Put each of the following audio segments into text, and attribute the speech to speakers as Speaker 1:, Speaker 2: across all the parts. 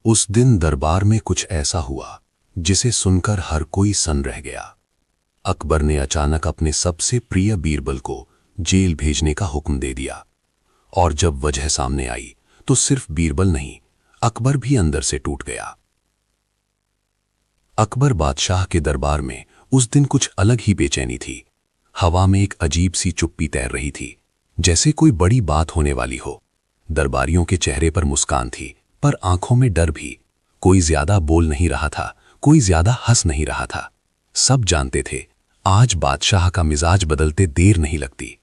Speaker 1: उस दिन दरबार में कुछ ऐसा हुआ जिसे सुनकर हर कोई सन्न रह गया। अकबर ने अचानक अपने सबसे प्रिय बीरबल को जेल भेजने का हुक्म दे दिया। और जब वजह सामने आई तो सिर्फ बीरबल नहीं, अकबर भी अंदर से टूट गया। अकबर बादशाह के दरबार में उस दिन कुछ अलग ही बेचैनी थी। हवा में एक अजीब सी चुप्पी तैर रही थी, जैसे कोई बड़ी बात होने वाली हो। दरबारियों के चेहरे पर मुस्कान थी, पर आंखों में डर भी। कोई ज्यादा बोल नहीं रहा था, कोई ज्यादा हंस नहीं रहा था। सब जानते थे आज बादशाह का मिजाज बदलते देर नहीं लगती।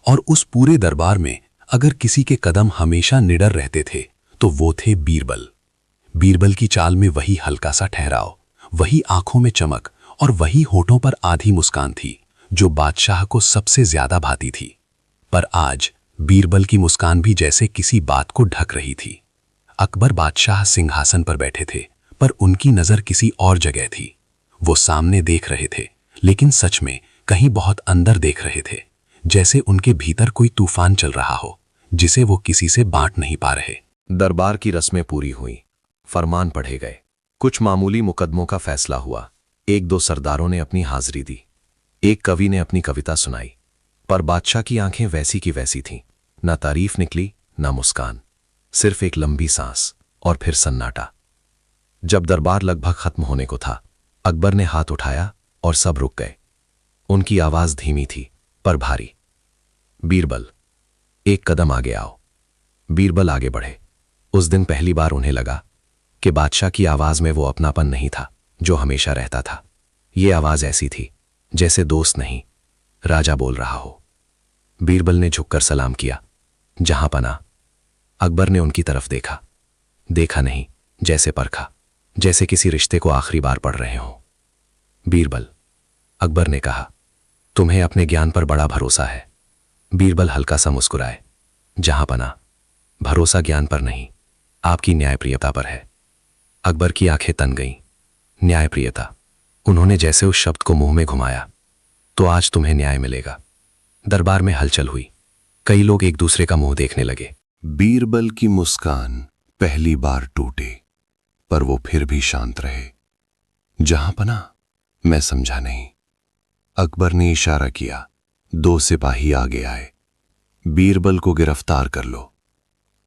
Speaker 1: और उस पूरे दरबार में अगर किसी के कदम हमेशा निडर रहते थे तो वो थे बीरबल। बीरबल की चाल में वही हल्का सा ठहराव, वही आंखों में चमक और वही होठों पर आधी मुस्कान थी जो बादशाह को सबसे ज्यादा भाती थी। पर आज बीरबल की मुस्कान भी जैसे किसी बात को ढक रही थी। अकबर बादशाह सिंहासन पर बैठे थे, पर उनकी नजर किसी और जगह थी। वो सामने देख रहे थे, लेकिन सच में कहीं बहुत अंदर देख रहे थे, जैसे उनके भीतर कोई तूफान चल रहा हो जिसे वो किसी से बांट नहीं पा रहे।
Speaker 2: दरबार की रस्में पूरी हुई, फरमान पढ़े गए, कुछ मामूली मुकदमों का फैसला हुआ। एक दो सरदारों ने अपनी हाजिरी दी, एक कवि ने अपनी कविता सुनाई, पर बादशाह की आंखें वैसी की वैसी थीं। ना तारीफ निकली, ना मुस्कान, सिर्फ एक लंबी सांस और फिर सन्नाटा। जब दरबार लगभग खत्म होने को था, अकबर ने हाथ उठाया और सब रुक गए। उनकी आवाज धीमी थी पर भारी। बीरबल, एक कदम आगे आओ। बीरबल आगे बढ़े। उस दिन पहली बार उन्हें लगा कि बादशाह की आवाज में वो अपनापन नहीं था जो हमेशा रहता था। ये आवाज ऐसी थी जैसे दोस्त नहीं, राजा बोल रहा हो। बीरबल ने झुककर सलाम किया, जहां पना। अकबर ने उनकी तरफ देखा, देखा नहीं, जैसे परखा, जैसे किसी रिश्ते को आखिरी बार पढ़ रहे हों। बीरबल, अकबर ने कहा, तुम्हें अपने ज्ञान पर बड़ा भरोसा है। बीरबल हल्का सा मुस्कुराए, जहां पना, भरोसा ज्ञान पर नहीं, आपकी न्यायप्रियता पर है। अकबर की आंखें तन गईं। न्यायप्रियता, उन्होंने जैसे उस शब्द को मुंह में घुमाया। तो आज तुम्हें न्याय मिलेगा। दरबार में हलचल हुई, कई लोग एक दूसरे का मुंह देखने लगे।
Speaker 1: बीरबल की मुस्कान पहली बार टूटे, पर वो फिर भी शांत रहे। जहां पना, मैं समझा नहीं। अकबर ने इशारा किया, दो सिपाही आगे आए। बीरबल को गिरफ्तार कर लो।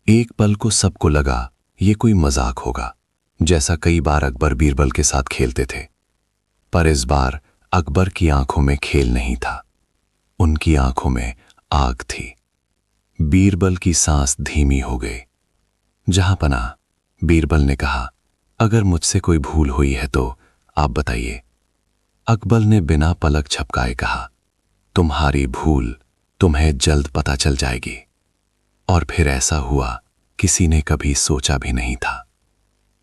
Speaker 1: एक पल को सबको लगा ये कोई मजाक होगा, जैसा कई बार अकबर बीरबल के साथ खेलते थे। पर इस बार अकबर की आंखों में खेल नहीं था, उनकी आंखों में आग थी। बीरबल की सांस धीमी हो गई। जहां पना, बीरबल ने कहा, अगर मुझसे कोई भूल हुई है तो आप बताइए। अकबर ने बिना पलक झपकाए कहा, तुम्हारी भूल तुम्हें जल्द पता चल जाएगी। और फिर ऐसा हुआ किसी ने कभी सोचा भी नहीं था।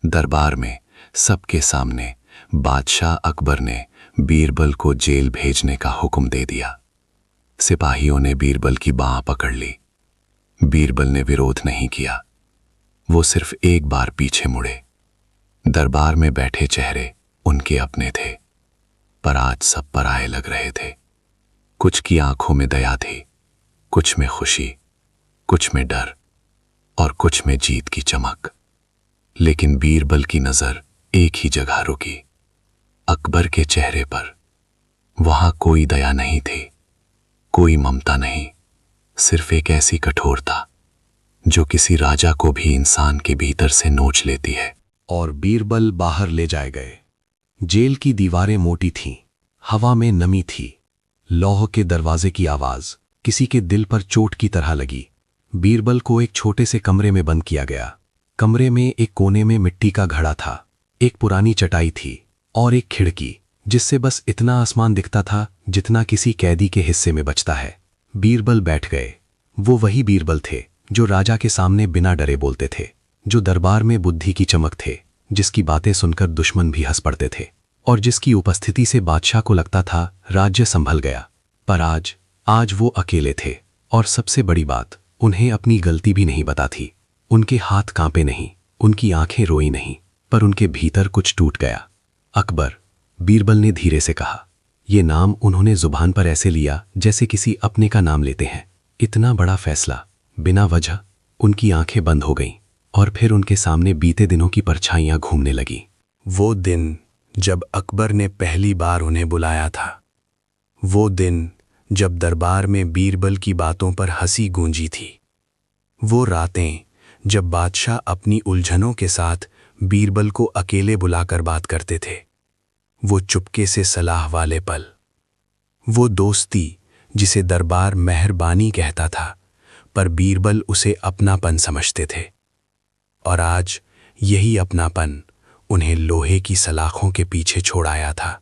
Speaker 1: दरबार में सबके सामने बादशाह अकबर ने बीरबल को जेल भेजने का हुक्म दे दिया। सिपाहियों ने बीरबल की बांह पकड़ ली। बीरबल ने विरोध नहीं किया, वो सिर्फ एक बार पीछे मुड़े। दरबार में बैठे चेहरे उनके अपने थे, पर आज सब पराये लग रहे थे। कुछ की आंखों में दया थी, कुछ में खुशी, कुछ में डर और कुछ में जीत की चमक। लेकिन बीरबल की नजर एक ही जगह रुकी, अकबर के चेहरे पर। वहां कोई दया नहीं थी, कोई ममता नहीं, सिर्फ एक ऐसी कठोरता जो किसी राजा को भी इंसान के भीतर से नोच लेती है।
Speaker 2: और बीरबल बाहर ले जाए गए। जेल की दीवारें मोटी थीं, हवा में नमी थी। लौह के दरवाजे की आवाज किसी के दिल पर चोट की तरह लगी। बीरबल को एक छोटे से कमरे में बंद किया गया। कमरे में एक कोने में मिट्टी का घड़ा था, एक पुरानी चटाई थी और एक खिड़की जिससे बस इतना आसमान दिखता था जितना किसी कैदी के हिस्से में बचता है। बीरबल बैठ गए। वो वही बीरबल थे जो राजा के सामने बिना डरे बोलते थे, जो दरबार में बुद्धि की चमक थे, जिसकी बातें सुनकर दुश्मन भी हंस पड़ते थे और जिसकी उपस्थिति से बादशाह को लगता था राज्य संभल गया। पर आज वो अकेले थे और सबसे बड़ी बात, उन्हें अपनी गलती भी नहीं पता थी। उनके हाथ कांपे नहीं, उनकी आंखें रोई नहीं, पर उनके भीतर कुछ टूट गया। अकबर, बीरबल ने धीरे से कहा। ये नाम उन्होंने जुबान पर ऐसे लिया जैसे किसी अपने का नाम लेते हैं। इतना बड़ा फैसला, बिना वजह। उनकी आंखें बंद हो गईं।
Speaker 3: और फिर उनके सामने बीते दिनों की परछाइयां घूमने लगी।
Speaker 4: वो दिन जब अकबर ने पहली बार उन्हें बुलाया था, वो दिन जब दरबार में बीरबल की बातों पर हंसी गूंजी थी, वो रातें जब बादशाह अपनी उलझनों के साथ बीरबल को अकेले बुलाकर बात करते थे, वो चुपके से सलाह वाले पल, वो दोस्ती जिसे दरबार मेहरबानी कहता था पर बीरबल उसे अपनापन समझते थे। और आज यही अपनापन उन्हें लोहे की सलाखों के पीछे छोड़ाया था।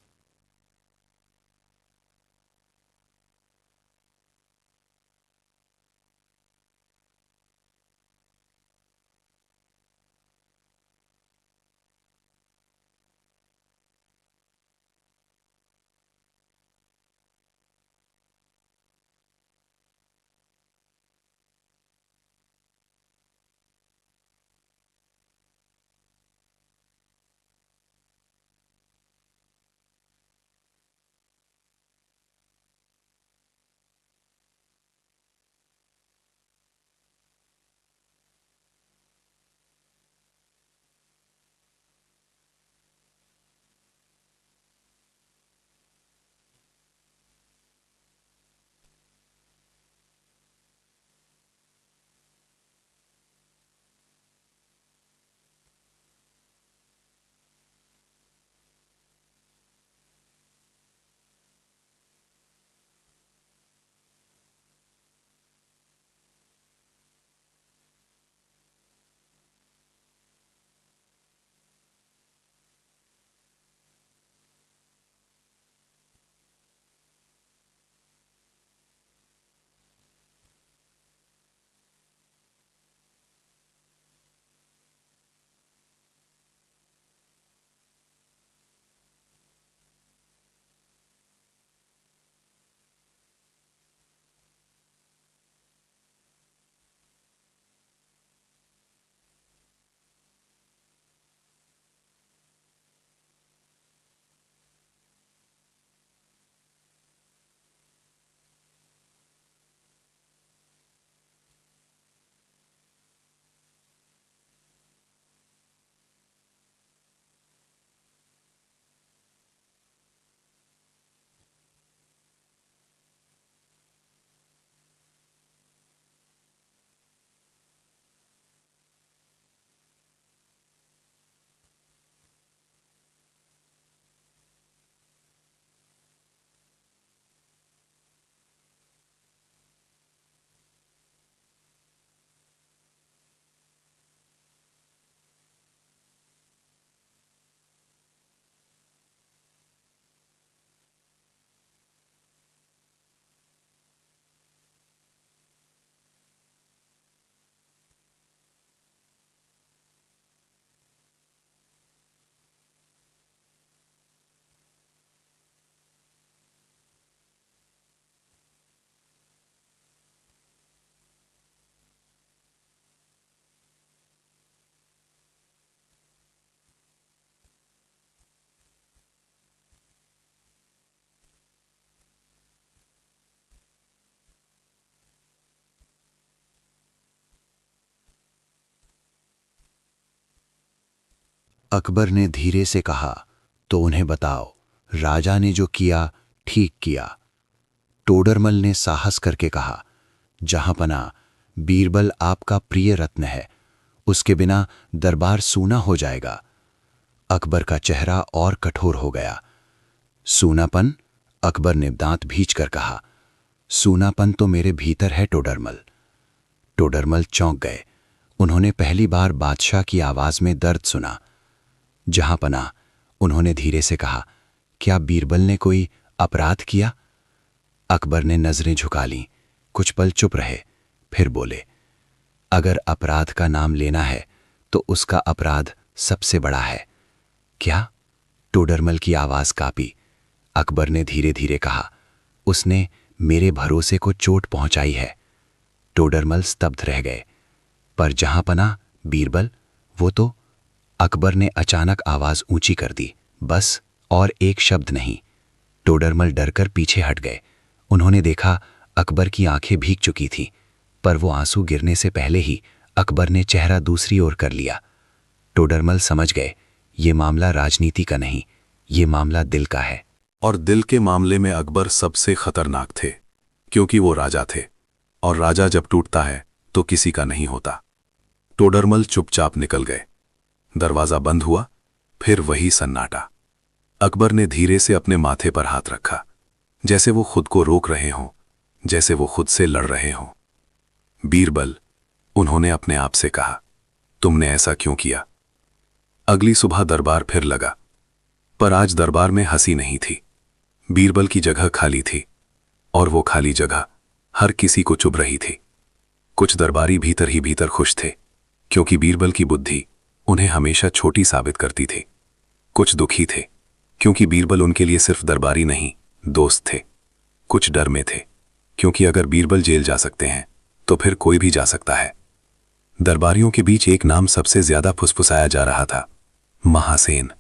Speaker 1: अकबर ने धीरे से कहा, तो उन्हें बताओ, राजा ने जो किया ठीक किया। टोडरमल ने साहस करके कहा, जहांपना, बीरबल आपका प्रिय रत्न है, उसके बिना दरबार सूना हो जाएगा। अकबर का चेहरा और कठोर हो गया। सूनापन? अकबर ने दांत भींचकर कहा, सूनापन तो मेरे भीतर है टोडरमल। टोडरमल चौंक गए। उन्होंने पहली बार बादशाह की आवाज में दर्द सुना। जहांपना, उन्होंने धीरे से कहा, क्या बीरबल ने कोई अपराध किया? अकबर ने नजरें झुका लीं, कुछ पल चुप रहे, फिर बोले, अगर अपराध का नाम लेना है तो उसका अपराध सबसे बड़ा है। क्या? टोडरमल की आवाज कांपी। अकबर ने धीरे धीरे कहा, उसने मेरे भरोसे को चोट पहुंचाई है। टोडरमल स्तब्ध रह गए। पर जहांपना, बीरबल, वो तो... अकबर ने अचानक आवाज ऊंची कर दी, बस और एक शब्द नहीं। टोडरमल डरकर पीछे हट गए। उन्होंने देखा अकबर की आंखें भीग चुकी थीं, पर वो आंसू गिरने से पहले ही
Speaker 3: अकबर ने चेहरा दूसरी ओर कर लिया। टोडरमल समझ गए, ये मामला राजनीति का नहीं, ये मामला दिल का है।
Speaker 5: और दिल के मामले में अकबर सबसे खतरनाक थे, क्योंकि वो राजा थे, और राजा जब टूटता है तो किसी का नहीं होता। टोडरमल चुपचाप निकल गए। दरवाजा बंद हुआ, फिर वही सन्नाटा। अकबर ने धीरे से अपने माथे पर हाथ रखा, जैसे वो खुद को रोक रहे हों, जैसे वो खुद से लड़ रहे हों। बीरबल, उन्होंने अपने आप से कहा, तुमने ऐसा क्यों किया? अगली सुबह दरबार फिर लगा, पर आज दरबार में हंसी नहीं थी। बीरबल की जगह खाली थी, और वो खाली जगह हर किसी को चुभ रही थी। कुछ दरबारी भीतर ही भीतर खुश थे, क्योंकि बीरबल की बुद्धि उन्हें हमेशा छोटी साबित करती थी। कुछ दुखी थे, क्योंकि बीरबल उनके लिए सिर्फ दरबारी नहीं, दोस्त थे। कुछ डर में थे, क्योंकि अगर बीरबल जेल जा सकते हैं तो फिर कोई भी जा सकता है। दरबारियों के बीच एक नाम सबसे ज्यादा फुसफुसाया जा रहा था, महासेन।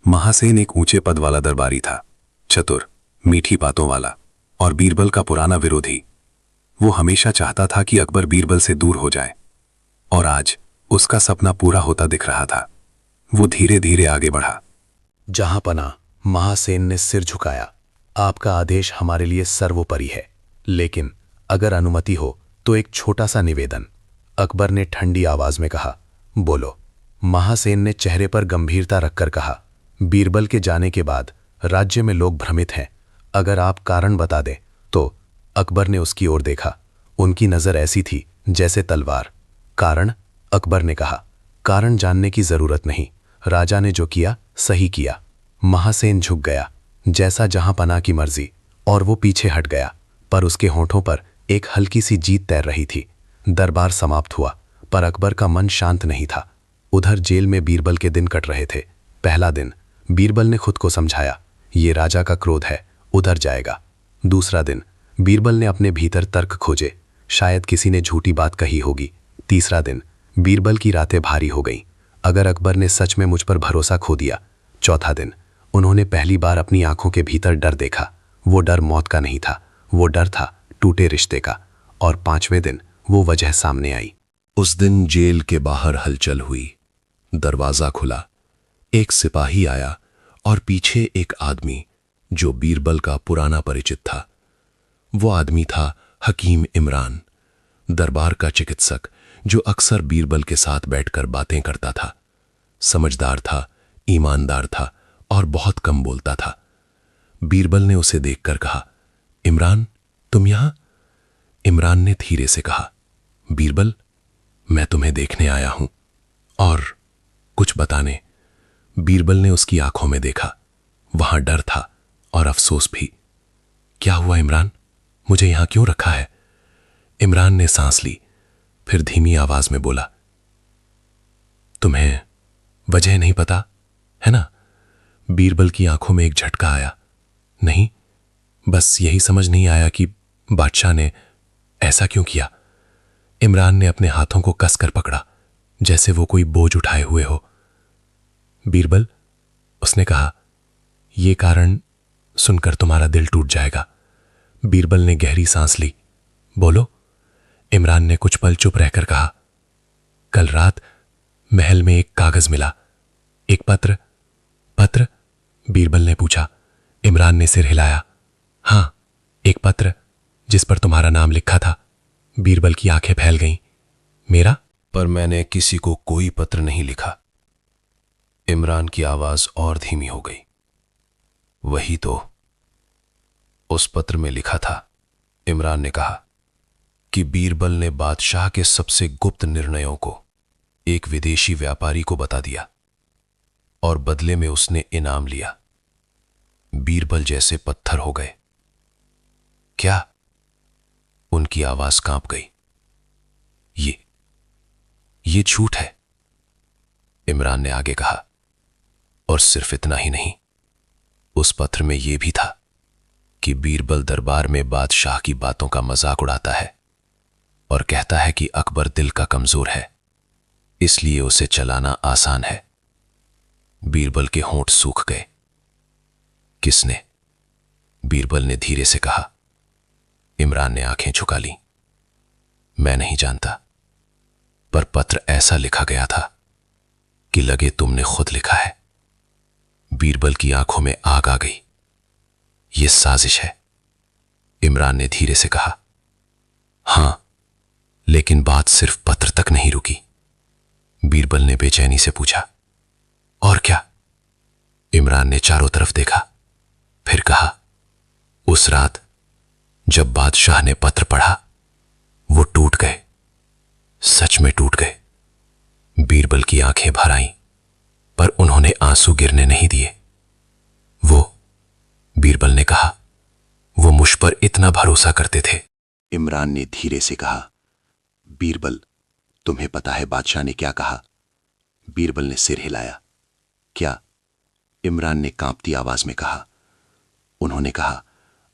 Speaker 5: महासेन एक ऊंचे पद वाला दरबारी था, चतुर, मीठी बातों वाला, और बीरबल का पुराना विरोधी। वो हमेशा चाहता था कि अकबर बीरबल से दूर हो जाए, और आज उसका सपना पूरा होता दिख रहा था। वो धीरे धीरे आगे बढ़ा।
Speaker 4: जहां पना, महासेन ने सिर झुकाया। आपका आदेश हमारे लिए सर्वोपरि है, लेकिन अगर अनुमति हो तो एक छोटा सा निवेदन। अकबर ने ठंडी आवाज में कहा, बोलो। महासेन ने चेहरे पर गंभीरता रखकर कहा, बीरबल के जाने के बाद राज्य में लोग भ्रमित हैं, अगर आप कारण बता दें तो। अकबर ने उसकी ओर देखा, उनकी नजर ऐसी थी जैसे तलवार। कारण? अकबर ने कहा, कारण जानने की जरूरत नहीं, राजा ने जो किया सही किया। महासेन झुक गया, जैसा जहां पना की मर्जी, और वो पीछे हट गया, पर उसके होठों पर एक हल्की सी जीत तैर रही थी। दरबार समाप्त हुआ, पर अकबर का मन शांत नहीं था। उधर जेल में बीरबल के दिन कट रहे थे। पहला दिन, बीरबल ने खुद को समझाया, ये राजा का क्रोध है, उधर जाएगा। दूसरा दिन, बीरबल ने अपने भीतर तर्क खोजे, शायद किसी ने झूठी बात कही होगी। तीसरा दिन, बीरबल की रातें भारी हो गईं, अगर अकबर ने सच में मुझ पर भरोसा खो दिया। चौथा दिन, उन्होंने पहली बार अपनी आंखों के भीतर डर देखा। वो डर मौत का नहीं था, वो डर था टूटे रिश्ते का। और पांचवें दिन वो वजह सामने आई।
Speaker 1: उस दिन जेल के बाहर हलचल हुई। दरवाजा खुला, एक सिपाही आया और पीछे एक आदमी जो बीरबल का पुराना परिचित था। वो आदमी था हकीम इमरान, दरबार का चिकित्सक जो अक्सर बीरबल के साथ बैठकर बातें करता था। समझदार था, ईमानदार था और बहुत कम बोलता था। बीरबल ने उसे देखकर कहा, इमरान, तुम यहां? इमरान ने धीरे से कहा, बीरबल, मैं तुम्हें देखने आया हूं और कुछ बताने। बीरबल ने उसकी आंखों में देखा, वहां डर था और अफसोस भी। क्या हुआ इमरान, मुझे यहां क्यों रखा है? इमरान ने सांस ली, फिर धीमी आवाज में बोला, तुम्हें वजह नहीं पता है ना? बीरबल की आंखों में एक झटका आया। नहीं, बस यही समझ नहीं आया कि बादशाह ने ऐसा क्यों किया। इमरान ने अपने हाथों को कसकर पकड़ा, जैसे वो कोई बोझ उठाए हुए हो। बीरबल, उसने कहा, यह कारण सुनकर तुम्हारा दिल टूट जाएगा। बीरबल ने गहरी सांस ली। बोलो। इमरान ने कुछ पल चुप रहकर कहा, कल रात महल में एक कागज मिला, एक पत्र। पत्र? बीरबल ने पूछा। इमरान ने सिर हिलाया। हां, एक पत्र जिस पर तुम्हारा नाम लिखा था। बीरबल की आंखें फैल गईं। मेरा?
Speaker 2: पर मैंने किसी को कोई पत्र नहीं लिखा। इमरान की आवाज और धीमी हो गई। वही तो, उस पत्र में लिखा था, इमरान ने कहा, कि बीरबल ने बादशाह के सबसे गुप्त निर्णयों को एक विदेशी व्यापारी को बता दिया और बदले में उसने इनाम लिया। बीरबल जैसे पत्थर हो गए। क्या? उनकी आवाज कांप गई। ये झूठ है, इमरान ने आगे कहा। और सिर्फ इतना ही नहीं, उस पत्र में यह भी था कि बीरबल दरबार में बादशाह की बातों का मजाक उड़ाता है और कहता है कि अकबर दिल का कमजोर है, इसलिए उसे चलाना आसान है। बीरबल के होंठ सूख गए। किसने? बीरबल ने धीरे से कहा। इमरान ने आंखें झुका ली। मैं नहीं जानता, पर पत्र ऐसा लिखा गया था कि लगे तुमने खुद लिखा है। बीरबल की आंखों में आग आ गई। यह साजिश है, इमरान ने धीरे से कहा। हां, लेकिन बात सिर्फ पत्र तक नहीं रुकी। बीरबल ने बेचैनी से पूछा, और क्या? इमरान ने चारों तरफ देखा, फिर कहा, उस रात जब बादशाह ने पत्र पढ़ा वो टूट गए, सच में टूट गए। बीरबल की आंखें भर आईं, पर उन्होंने आंसू गिरने नहीं दिए। बीरबल ने कहा, वो मुझ पर इतना भरोसा करते थे।
Speaker 1: इमरान ने धीरे से कहा, बीरबल, तुम्हें पता है बादशाह ने क्या कहा? बीरबल ने सिर हिलाया। क्या? इमरान ने कांपती आवाज में कहा। उन्होंने कहा,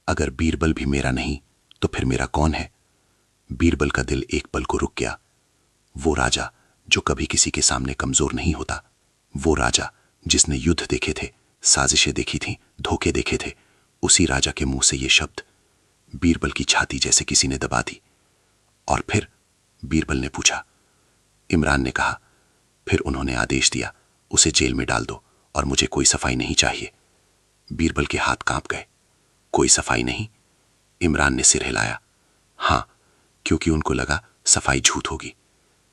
Speaker 1: अगर बीरबल भी मेरा नहीं तो फिर मेरा कौन है? बीरबल का दिल एक पल को रुक गया। वो राजा जो कभी किसी के सामने कमजोर नहीं होता, वो राजा जिसने युद्ध देखे थे, साजिशें देखी थीं, धोखे देखे थे, उसी राजा के मुंह से ये शब्द बीरबल की छाती जैसे किसी ने दबा दी। और फिर बीरबल ने पूछा। इमरान ने कहा, फिर उन्होंने आदेश दिया, उसे जेल में डाल दो और मुझे कोई सफाई नहीं चाहिए। बीरबल के हाथ कांप गए। कोई सफाई नहीं? इमरान ने सिर हिलाया। हां, क्योंकि उनको लगा सफाई झूठ होगी।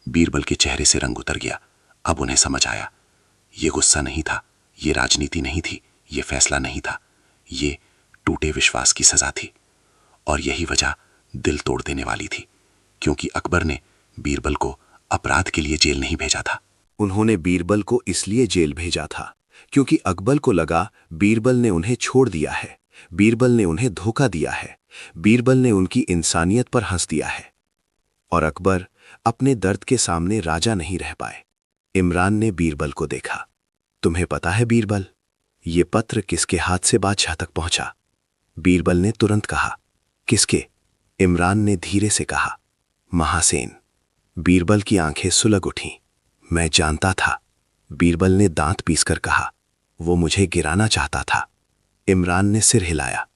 Speaker 1: बीरबल के चेहरे से रंग उतर गया। अब उन्हें समझ आया, ये गुस्सा नहीं था, ये राजनीति नहीं थी, ये फैसला नहीं था, ये टूटे विश्वास की सजा थी। और यही वजह दिल तोड़ देने वाली थी, क्योंकि अकबर ने बीरबल को अपराध के लिए जेल नहीं भेजा था।
Speaker 4: उन्होंने बीरबल को इसलिए जेल भेजा था क्योंकि अकबर को लगा बीरबल ने उन्हें छोड़ दिया है, बीरबल ने उन्हें धोखा दिया है, बीरबल ने उनकी इंसानियत पर हंस दिया है। और अकबर अपने दर्द के सामने राजा नहीं रह पाए। इमरान ने बीरबल को देखा। तुम्हें पता है बीरबल, ये पत्र किसके हाथ से बादशाह तक पहुंचा? बीरबल ने तुरंत कहा। किसके? इमरान ने धीरे से कहा। महासेन। बीरबल की आंखें सुलग उठीं। मैं जानता था, बीरबल ने दांत पीसकर कहा। वो मुझे गिराना चाहता था। इमरान ने सिर हिलाया।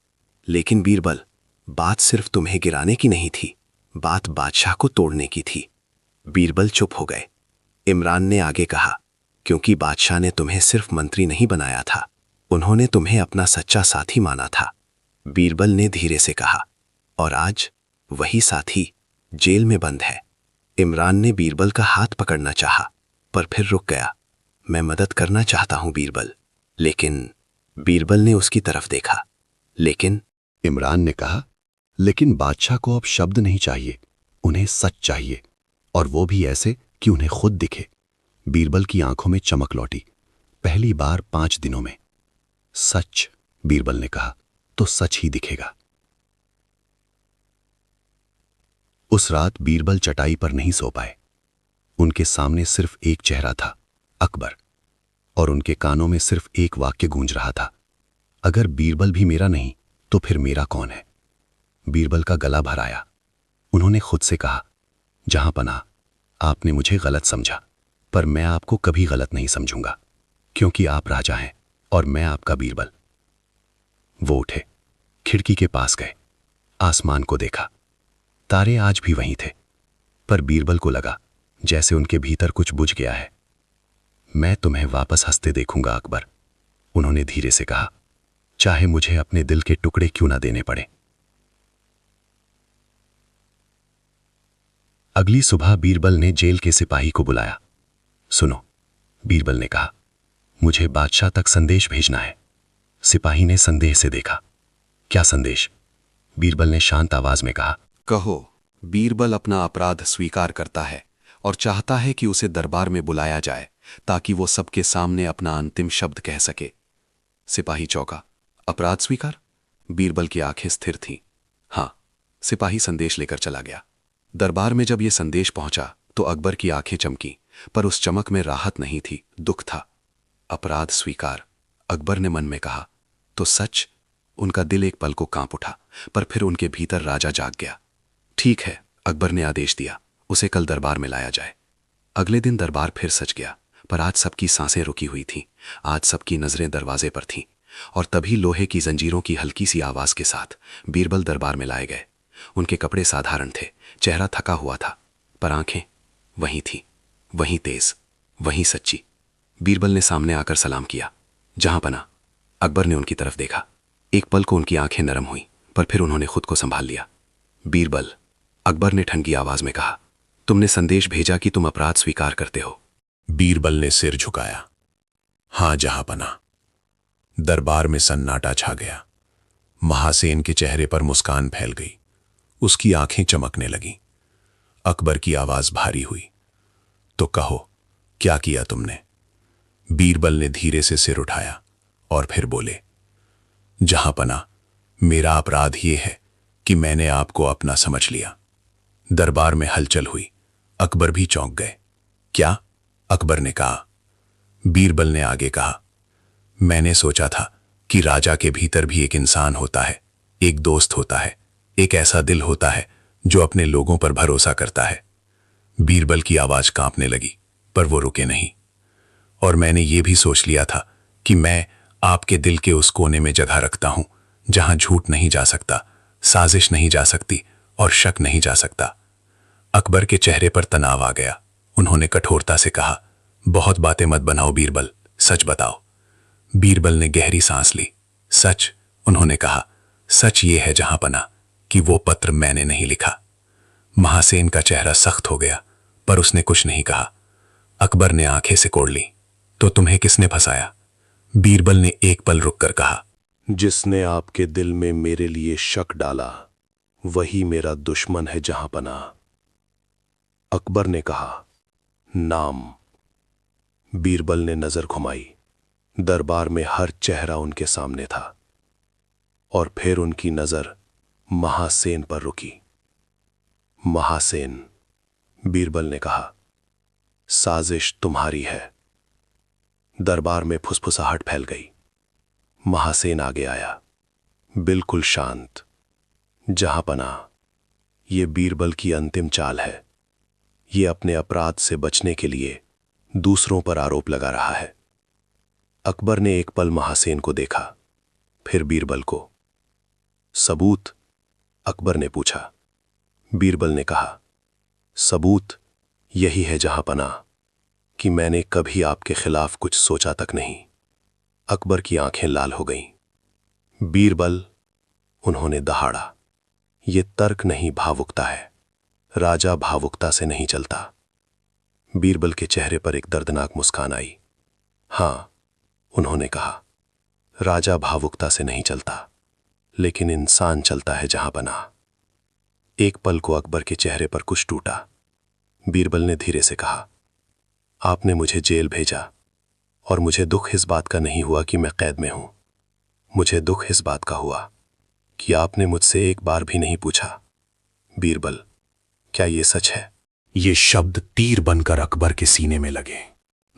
Speaker 4: लेकिन बीरबल, बात सिर्फ तुम्हें गिराने की नहीं थी, बात बादशाह को तोड़ने की थी। बीरबल चुप हो गए। इमरान ने आगे कहा, क्योंकि बादशाह ने तुम्हें सिर्फ मंत्री नहीं बनाया था, उन्होंने तुम्हें अपना सच्चा साथी माना था। बीरबल ने धीरे से कहा, और आज वही साथी जेल में बंद है। इमरान ने बीरबल का हाथ पकड़ना चाहा, पर फिर रुक गया। मैं मदद करना चाहता हूं बीरबल, लेकिन बीरबल ने उसकी तरफ देखा। लेकिन
Speaker 1: इमरान ने कहा, लेकिन बादशाह को अब शब्द नहीं चाहिए, उन्हें सच चाहिए, और वो भी ऐसे कि उन्हें खुद दिखे। बीरबल की आंखों में चमक लौटी, पहली बार 5 दिनों में। सच, बीरबल ने कहा, तो सच ही दिखेगा। उस रात बीरबल चटाई पर नहीं सो पाए। उनके सामने सिर्फ एक चेहरा था, अकबर, और उनके कानों में सिर्फ एक वाक्य गूंज रहा था, अगर बीरबल भी मेरा नहीं तो फिर मेरा कौन है? बीरबल का गला भर आया। उन्होंने खुद से कहा, जहां पनाह, आपने मुझे गलत समझा, पर मैं आपको कभी गलत नहीं समझूंगा, क्योंकि आप राजा हैं और मैं आपका बीरबल। वो उठे, खिड़की के पास गए, आसमान को देखा। तारे आज भी वहीं थे, पर बीरबल को लगा जैसे उनके भीतर कुछ बुझ गया है। मैं तुम्हें वापस हंसते देखूंगा अकबर, उन्होंने धीरे से कहा, चाहे मुझे अपने दिल के टुकड़े क्यों ना देने पड़े। अगली सुबह बीरबल ने जेल के सिपाही को बुलाया। सुनो, बीरबल ने कहा, मुझे बादशाह तक संदेश भेजना है। सिपाही ने संदेह से देखा। क्या संदेश? बीरबल ने शांत आवाज में कहा।
Speaker 5: कहो, बीरबल अपना अपराध स्वीकार करता है और चाहता है कि उसे दरबार में बुलाया जाए ताकि वो सबके सामने अपना अंतिम शब्द कह सके। सिपाही चौंका। अपराध स्वीकार? बीरबल की आंखें स्थिर थीं। हां। सिपाही संदेश लेकर चला गया। दरबार में जब यह संदेश पहुंचा तो अकबर की आंखें चमकी, पर उस चमक में राहत नहीं थी, दुख था। अपराध स्वीकार, अकबर ने मन में कहा। तो सच? उनका दिल एक पल को कांप उठा, पर फिर उनके भीतर राजा जाग गया। ठीक है, अकबर ने आदेश दिया, उसे कल दरबार में लाया जाए। अगले दिन दरबार फिर सज गया, पर आज सबकी सांसें रुकी हुई थीं, आज सबकी नजरें दरवाजे पर थीं। और तभी लोहे की जंजीरों की हल्की सी आवाज के साथ बीरबल दरबार में लाए गए। उनके कपड़े साधारण थे, चेहरा थका हुआ था, पर आंखें
Speaker 3: वहीं थी, वहीं तेज, वहीं सच्ची। बीरबल ने सामने आकर सलाम किया। जहां पना। अकबर ने उनकी तरफ देखा। एक पल को उनकी आंखें नरम हुई, पर फिर उन्होंने खुद को संभाल लिया। बीरबल, अकबर ने ठंडी आवाज में कहा, तुमने संदेश भेजा कि तुम अपराध स्वीकार करते हो।
Speaker 1: बीरबल ने सिर झुकाया। हां जहांपना। दरबार में सन्नाटा छा गया। महासेन के चेहरे पर मुस्कान फैल गई। उसकी आंखें चमकने लगीं। अकबर की आवाज भारी हुई। तो कहो, क्या किया तुमने? बीरबल ने धीरे से सिर उठाया और फिर बोले, जहांपना, मेरा अपराध यह है कि मैंने आपको अपना समझ लिया। दरबार में हलचल हुई। अकबर भी चौंक गए। क्या? अकबर ने कहा। बीरबल ने आगे कहा, मैंने सोचा था कि राजा के भीतर भी एक इंसान होता है, एक दोस्त होता है, एक ऐसा दिल होता है जो अपने लोगों पर भरोसा करता है। बीरबल की आवाज कांपने लगी, पर वो रुके नहीं। और मैंने ये भी सोच लिया था कि मैं आपके दिल के उस कोने में जगह रखता हूं जहां झूठ नहीं जा सकता, साजिश नहीं जा सकती और शक नहीं जा सकता। अकबर के चेहरे पर तनाव आ गया। उन्होंने कठोरता से कहा, बहुत बातें मत बनाओ बीरबल, सच बताओ। बीरबल ने गहरी सांस ली। सच, उन्होंने कहा, सच ये है जहांपना कि वो पत्र मैंने नहीं लिखा। महासेन का चेहरा सख्त हो गया, पर उसने कुछ नहीं कहा। अकबर ने आंखें सिकोड़ ली। तो तुम्हें किसने फंसाया? बीरबल ने एक पल रुककर कहा,
Speaker 5: जिसने आपके दिल में मेरे लिए शक डाला वही मेरा दुश्मन है जहांपना। अकबर ने कहा, नाम? बीरबल ने नजर घुमाई। दरबार में हर चेहरा उनके सामने था और फिर उनकी नजर महासेन पर रुकी। महासेन, बीरबल ने कहा, साजिश तुम्हारी है। दरबार में फुसफुसाहट फैल गई। महासेन आगे आया, बिल्कुल शांत। जहांपना, ये बीरबल की अंतिम चाल है। ये अपने अपराध से बचने के लिए दूसरों पर आरोप लगा रहा है। अकबर ने एक पल महासेन को देखा, फिर बीरबल को। सबूत? अकबर ने पूछा। बीरबल ने कहा, सबूत यही है जहांपना कि मैंने कभी आपके खिलाफ कुछ सोचा तक नहीं। अकबर की आंखें लाल हो गईं। बीरबल, उन्होंने दहाड़ा, ये तर्क नहीं, भावुकता है। राजा भावुकता से नहीं चलता। बीरबल के चेहरे पर एक दर्दनाक मुस्कान आई। हां, उन्होंने कहा, राजा भावुकता से नहीं चलता, लेकिन इंसान चलता है जहांपना। एक पल को अकबर के चेहरे पर कुछ टूटा। बीरबल ने धीरे से कहा, आपने मुझे जेल भेजा और मुझे दुख इस बात का नहीं हुआ कि मैं कैद में हूं। मुझे दुख इस बात का हुआ कि आपने मुझसे एक बार भी नहीं पूछा। बीरबल, क्या ये सच है?
Speaker 4: ये शब्द तीर बनकर अकबर के सीने में लगे।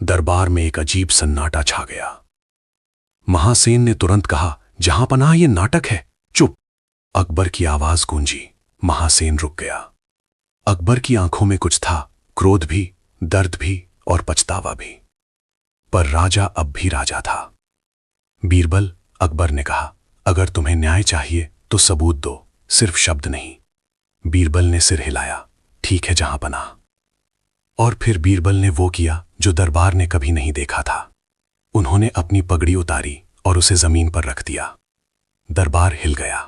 Speaker 4: दरबार में एक अजीब सन्नाटा छा गया। महासेन ने तुरंत कहा, जहांपनाह, ये नाटक है। चुप! अकबर की आवाज गूंजी। महासेन रुक गया। अकबर की आंखों में कुछ था, क्रोध भी, दर्द भी और पछतावा भी। पर राजा अब भी राजा था। बीरबल, अकबर ने कहा, अगर तुम्हें न्याय चाहिए तो सबूत दो, सिर्फ शब्द नहीं। बीरबल ने सिर हिलाया। ठीक है जहांपनाह। और फिर बीरबल ने वो किया जो दरबार ने कभी नहीं देखा था। उन्होंने अपनी पगड़ी उतारी और उसे जमीन पर रख दिया। दरबार हिल गया।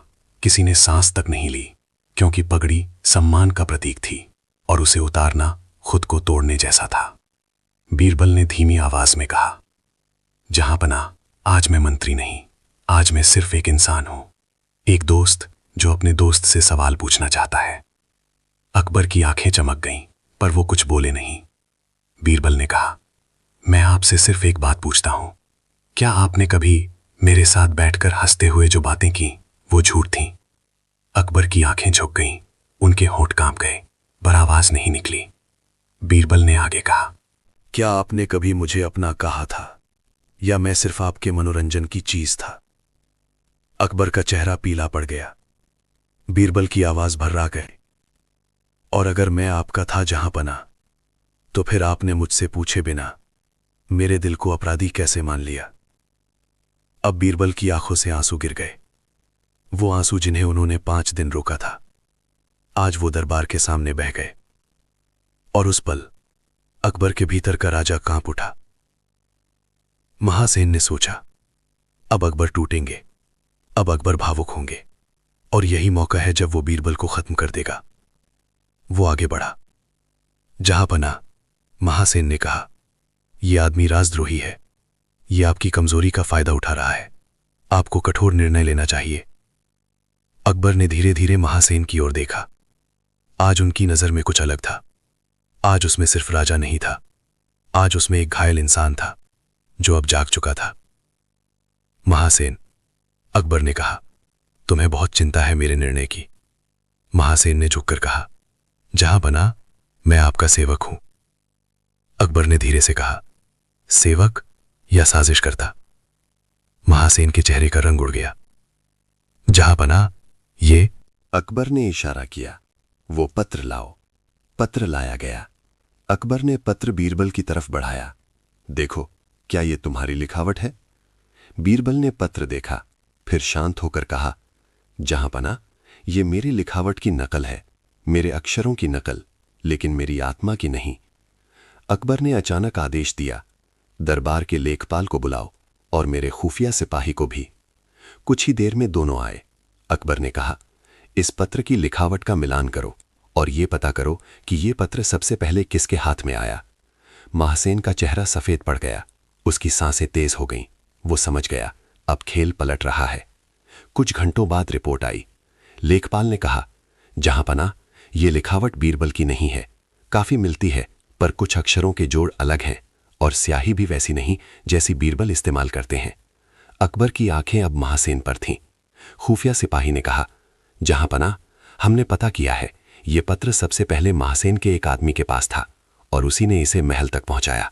Speaker 4: किसी ने सांस तक नहीं ली, क्योंकि पगड़ी सम्मान का प्रतीक थी और उसे उतारना खुद को तोड़ने जैसा था। बीरबल ने धीमी आवाज में कहा, जहांपनाह, आज मैं मंत्री नहीं, आज मैं सिर्फ एक इंसान हूं, एक दोस्त जो अपने दोस्त से सवाल पूछना चाहता है। अकबर की आंखें चमक गईं, पर वो कुछ बोले नहीं। बीरबल ने कहा, मैं आपसे सिर्फ एक बात पूछता हूं, क्या आपने कभी मेरे साथ बैठकर हंसते हुए जो बातें की वो झूठ थीं? अकबर की आंखें झुक गईं, उनके होंठ कांप गए, पर आवाज नहीं निकली। बीरबल ने आगे कहा,
Speaker 5: क्या आपने कभी मुझे अपना कहा था या मैं सिर्फ आपके मनोरंजन की चीज था? अकबर का चेहरा पीला पड़ गया। बीरबल की आवाज भर्रा गई, और अगर मैं आपका था जहांपनाह, तो फिर आपने मुझसे पूछे बिना मेरे दिल को अपराधी कैसे मान लिया? अब बीरबल की आंखों से आंसू गिर गए। वो आंसू जिन्हें उन्होंने 5 दिन रोका था, आज वो दरबार के सामने बह गए। और उस पल
Speaker 4: अकबर के भीतर का राजा कांप उठा। महासेन ने सोचा, अब अकबर टूटेंगे, अब अकबर भावुक होंगे, और यही मौका है जब वो बीरबल को खत्म कर देगा। वो आगे बढ़ा। जहां पना, महासेन ने कहा, यह आदमी राजद्रोही है, यह आपकी कमजोरी का फायदा उठा रहा है, आपको कठोर निर्णय लेना चाहिए। अकबर ने धीरे धीरे महासेन की ओर देखा। आज उनकी नजर में कुछ अलग था। आज उसमें सिर्फ राजा नहीं था, आज उसमें एक घायल इंसान था जो अब जाग चुका था। महासेन, अकबर ने कहा, तुम्हें बहुत चिंता है मेरे निर्णय की। महासेन ने झुककर कहा, जहां बना, मैं आपका सेवक हूं। अकबर ने धीरे से कहा, सेवक या साजिश करता? महासेन के चेहरे का रंग उड़ गया। जहां बना, ये।
Speaker 1: अकबर ने इशारा किया, वो पत्र लाओ। पत्र लाया गया। अकबर ने पत्र बीरबल की तरफ बढ़ाया। देखो, क्या ये तुम्हारी लिखावट है? बीरबल ने पत्र देखा, फिर शांत होकर कहा, जहां पना, ये मेरी लिखावट की नकल है, मेरे अक्षरों की नकल, लेकिन मेरी आत्मा की नहीं। अकबर ने अचानक आदेश दिया, दरबार के लेखपाल को बुलाओ और मेरे खुफिया सिपाही को भी। कुछ ही देर में दोनों आए। अकबर ने कहा, इस पत्र की लिखावट का मिलान करो और ये पता करो कि ये पत्र सबसे पहले किसके हाथ में आया। महासेन का चेहरा सफेद पड़ गया, उसकी सांसें तेज हो गईं। वो समझ गया, अब खेल पलट रहा है। कुछ घंटों बाद रिपोर्ट आई। लेखपाल ने कहा, जहां पना, ये लिखावट बीरबल की नहीं है, काफी मिलती है, पर कुछ अक्षरों के जोड़ अलग हैं और स्याही भी वैसी नहीं जैसी बीरबल इस्तेमाल करते हैं। अकबर की आंखें अब महासेन पर थीं। खुफिया सिपाही ने कहा, जहां पना, हमने पता किया है, ये पत्र सबसे पहले महासेन के एक आदमी के पास था और उसी ने इसे महल तक पहुंचाया।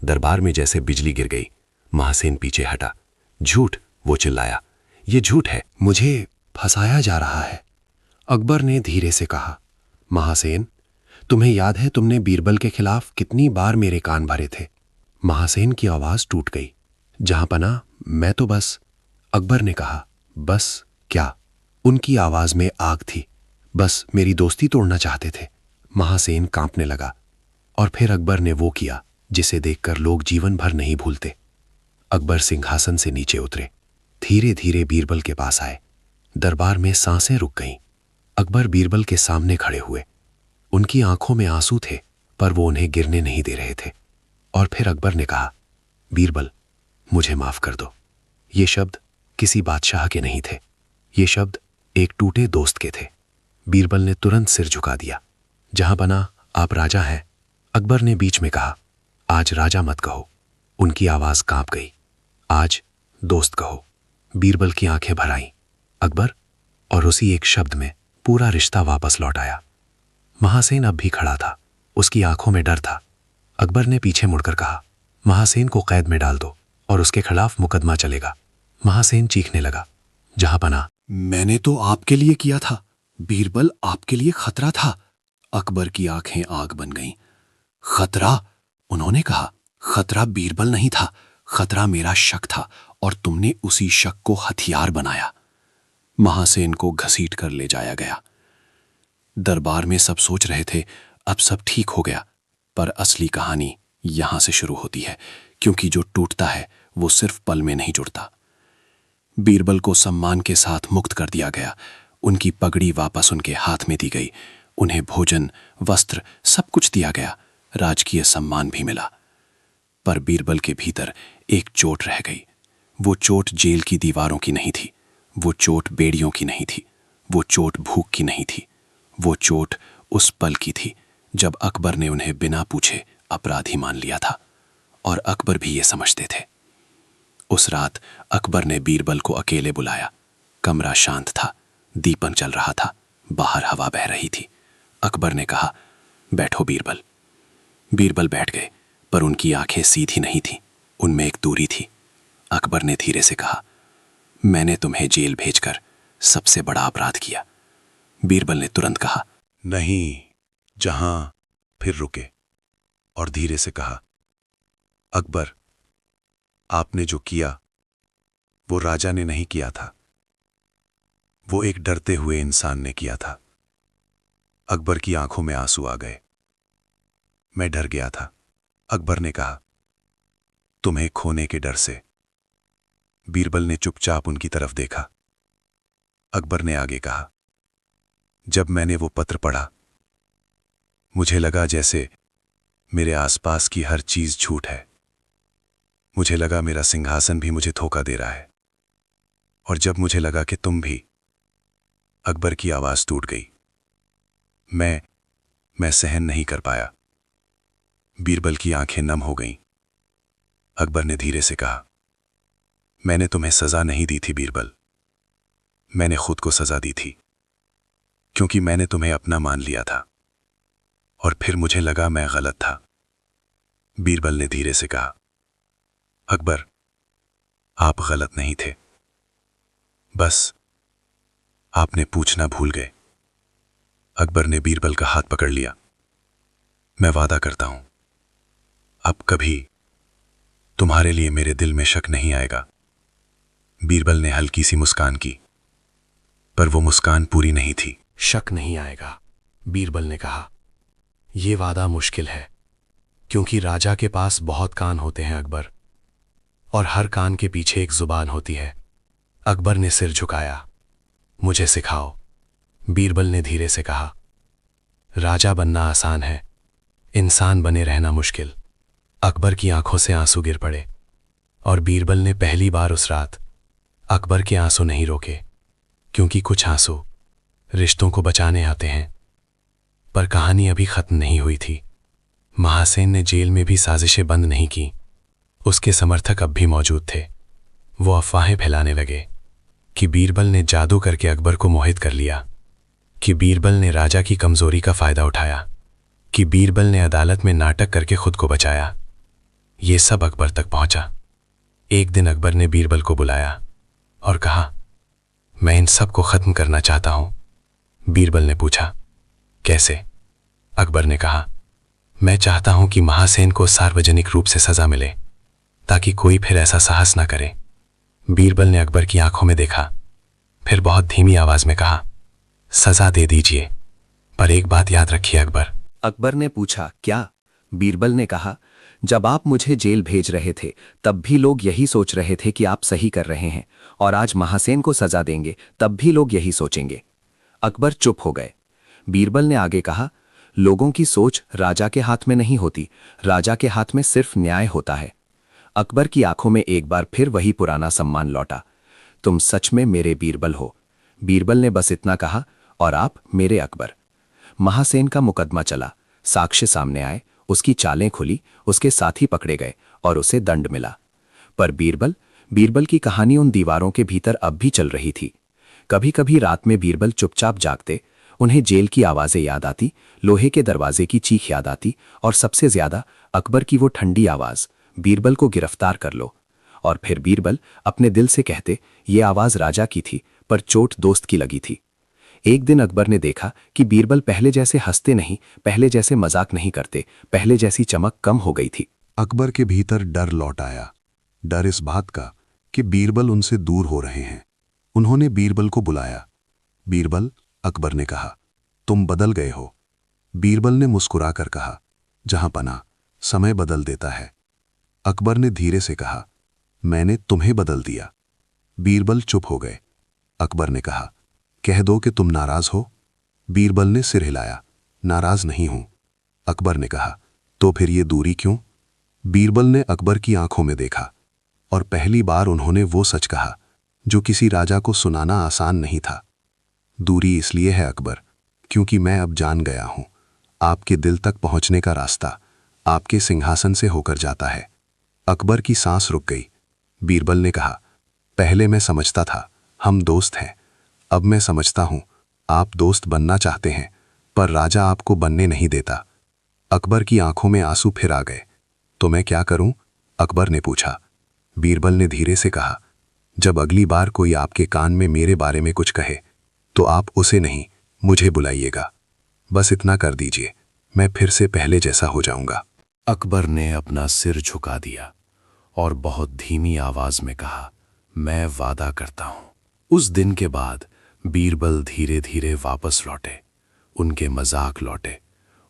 Speaker 1: दरबार में जैसे बिजली गिर गई। महासेन पीछे हटा। झूठ, वो चिल्लाया, ये झूठ है,
Speaker 6: मुझे फंसाया जा रहा है। अकबर ने धीरे से कहा, महासेन, तुम्हें याद है तुमने बीरबल के खिलाफ कितनी बार मेरे कान भरे थे? महासेन की आवाज टूट गई। जहां पना, मैं तो बस। अकबर ने कहा, बस क्या? उनकी आवाज में आग थी। बस मेरी दोस्ती तोड़ना चाहते थे। महासेन कांपने लगा। और फिर अकबर ने वो किया जिसे देखकर लोग जीवन भर नहीं भूलते। अकबर सिंहासन से नीचे उतरे, धीरे धीरे बीरबल के पास आए। दरबार में सांसें रुक गईं। अकबर बीरबल के सामने खड़े हुए। उनकी आंखों में आंसू थे, पर वो उन्हें गिरने नहीं दे रहे थे। और फिर अकबर ने कहा, बीरबल, मुझे माफ कर दो। ये शब्द किसी बादशाह के नहीं थे, ये शब्द एक टूटे दोस्त के थे। बीरबल ने तुरंत सिर झुका दिया। जहां बना, आप राजा हैं। अकबर ने बीच में कहा, आज राजा मत कहो। उनकी आवाज कांप गई। आज दोस्त कहो। बीरबल की आंखें भर आईं। अकबर, और उसी एक शब्द में पूरा रिश्ता वापस लौट आया। महासेन अब भी खड़ा था, उसकी आंखों में डर था। अकबर ने पीछे मुड़कर कहा, महासेन को कैद में डाल दो और उसके खिलाफ मुकदमा चलेगा। महासेन चीखने लगा, जहां पना,
Speaker 4: मैंने तो आपके लिए किया था। बीरबल आपके लिए खतरा था। अकबर की आंखें आग बन गईं। खतरा? उन्होंने कहा, खतरा बीरबल नहीं था, खतरा मेरा शक था, और तुमने उसी शक को हथियार बनाया। महासेन को घसीट कर ले जाया गया। दरबार में सब सोच रहे थे अब सब ठीक हो गया, पर असली कहानी यहां से शुरू होती है, क्योंकि जो टूटता है वो सिर्फ पल में नहीं जुड़ता। बीरबल को सम्मान के साथ मुक्त कर दिया गया। उनकी पगड़ी वापस उनके हाथ में दी गई। उन्हें भोजन, वस्त्र, सब कुछ दिया गया। राजकीय सम्मान भी मिला। पर बीरबल के भीतर एक चोट रह गई। वो चोट जेल की दीवारों की नहीं थी, वो चोट बेड़ियों की नहीं थी, वो चोट भूख की नहीं थी। वो चोट उस पल की थी जब अकबर ने उन्हें बिना पूछे अपराधी मान लिया था, और अकबर भी ये समझते थे। उस रात अकबर ने बीरबल को अकेले बुलाया। कमरा शांत था, दीपक जल रहा था, बाहर हवा बह रही थी। अकबर ने कहा, बैठो बीरबल। बीरबल बैठ गए, पर उनकी आंखें सीधी नहीं थीं, उनमें एक दूरी थी। अकबर ने धीरे से कहा, मैंने तुम्हें जेल भेजकर सबसे बड़ा अपराध किया। बीरबल ने तुरंत कहा,
Speaker 5: नहीं। जहां फिर रुके और धीरे से कहा, अकबर, आपने जो किया वो राजा ने नहीं किया था, वो एक डरते हुए इंसान ने किया था। अकबर की आंखों में आंसू आ गए। मैं डर गया था, अकबर ने कहा, तुम्हें खोने के डर से। बीरबल ने चुपचाप उनकी तरफ देखा। अकबर ने आगे कहा, जब मैंने वो पत्र पढ़ा, मुझे लगा जैसे मेरे आसपास की हर चीज झूठ है। मुझे लगा मेरा सिंहासन भी मुझे धोखा दे रहा है। और जब मुझे लगा कि तुम भी। अकबर की आवाज टूट गई। मैं सहन नहीं कर पाया। बीरबल की आंखें नम हो गईं। अकबर ने धीरे से कहा, मैंने तुम्हें सजा नहीं दी थी बीरबल, मैंने खुद को सजा दी थी, क्योंकि मैंने तुम्हें अपना मान लिया था और फिर मुझे लगा मैं गलत था। बीरबल ने धीरे से कहा, अकबर, आप गलत नहीं थे, बस आपने पूछना भूल गए। अकबर ने बीरबल का हाथ पकड़ लिया। मैं वादा करता हूं, अब कभी तुम्हारे लिए मेरे दिल में शक नहीं आएगा। बीरबल ने हल्की सी मुस्कान की, पर वो मुस्कान पूरी नहीं थी।
Speaker 4: शक नहीं आएगा, बीरबल ने कहा। यह वादा मुश्किल है, क्योंकि राजा के पास बहुत कान होते हैं अकबर, और हर कान के पीछे एक जुबान होती है। अकबर ने सिर झुकाया। मुझे सिखाओ, बीरबल ने धीरे से कहा। राजा बनना आसान है, इंसान बने रहना मुश्किल। अकबर की आंखों से आंसू गिर पड़े, और बीरबल ने पहली बार उस रात अकबर के आंसू नहीं रोके, क्योंकि कुछ आंसू रिश्तों को बचाने आते हैं। पर कहानी अभी खत्म नहीं हुई थी। महासेन ने जेल में भी साजिशें बंद नहीं की। उसके समर्थक अब भी मौजूद थे। वो अफवाहें फैलाने लगे कि बीरबल ने जादू करके अकबर को मोहित कर लिया, कि बीरबल ने राजा की कमजोरी का फायदा उठाया, कि बीरबल ने अदालत में नाटक करके खुद को बचाया। ये सब अकबर तक पहुंचा। एक दिन अकबर ने बीरबल को बुलाया और कहा, मैं इन सब को खत्म करना चाहता हूं। बीरबल ने पूछा, कैसे? अकबर ने कहा, मैं चाहता हूं कि महासेन को सार्वजनिक रूप से सजा मिले, ताकि कोई फिर ऐसा साहस ना करे। बीरबल ने अकबर की आंखों में देखा, फिर बहुत धीमी आवाज में कहा, सजा दे दीजिए, पर एक बात याद रखिए अकबर।
Speaker 2: अकबर ने पूछा, क्या? बीरबल ने कहा, जब आप मुझे जेल भेज रहे थे तब भी लोग यही सोच रहे थे कि आप सही कर रहे हैं, और आज महासेन को सजा देंगे तब भी लोग यही सोचेंगे। अकबर चुप हो गए। बीरबल ने आगे कहा, लोगों की सोच राजा के हाथ में नहीं होती, राजा के हाथ में सिर्फ न्याय होता है। अकबर की आंखों में एक बार फिर वही पुराना सम्मान लौटा। तुम सच में मेरे बीरबल हो। बीरबल ने बस इतना कहा, और आप मेरे अकबर। महासेन का मुकदमा चला, साक्ष्य सामने आए, उसकी चालें खुली, उसके साथी पकड़े गए और उसे दंड मिला। पर बीरबल की कहानी उन दीवारों के भीतर अब भी चल रही थी। कभी कभी रात में बीरबल चुपचाप जागते, उन्हें जेल की आवाजें याद आती, लोहे के दरवाजे की चीख याद आती, और सबसे ज्यादा अकबर की वो ठंडी आवाज, बीरबल को गिरफ्तार कर लो। और फिर बीरबल अपने दिल से कहते, ये आवाज राजा की थी, पर चोट दोस्त की लगी थी। एक दिन अकबर ने देखा कि बीरबल पहले जैसे हंसते नहीं, पहले जैसे मजाक नहीं करते, पहले जैसी चमक कम हो गई थी।
Speaker 5: अकबर के भीतर डर लौट आया। डर इस बात का कि बीरबल उनसे दूर हो रहे हैं। उन्होंने बीरबल को बुलाया। बीरबल, अकबर ने कहा, तुम बदल गए हो। बीरबल ने मुस्कुराकर कहा, जहां पना समय बदल देता है। अकबर ने धीरे से कहा, मैंने तुम्हें बदल दिया। बीरबल चुप हो गए। अकबर ने कहा, कह दो कि तुम नाराज हो। बीरबल ने सिर हिलाया, नाराज नहीं हूं। अकबर ने कहा, तो फिर ये दूरी क्यों? बीरबल ने अकबर की आंखों में देखा, और पहली बार उन्होंने वो सच कहा जो किसी राजा को सुनाना आसान नहीं था। दूरी इसलिए है अकबर, क्योंकि मैं अब जान गया हूं, आपके दिल तक पहुंचने का रास्ता आपके सिंहासन से होकर जाता है। अकबर की सांस रुक गई। बीरबल ने कहा, पहले मैं समझता था हम दोस्त हैं, अब मैं समझता हूं आप दोस्त बनना चाहते हैं, पर राजा आपको बनने नहीं देता। अकबर की आंखों में आंसू फिर आ गए। तो मैं क्या करूं? अकबर ने पूछा। बीरबल ने धीरे से कहा, जब अगली बार कोई आपके कान में मेरे बारे में कुछ कहे तो आप उसे नहीं, मुझे बुलाइएगा। बस इतना कर दीजिए, मैं फिर से पहले जैसा हो जाऊंगा।
Speaker 6: अकबर ने अपना सिर झुका दिया और बहुत धीमी आवाज में कहा, मैं वादा करता हूं। उस दिन के बाद बीरबल धीरे धीरे वापस लौटे। उनके मजाक लौटे,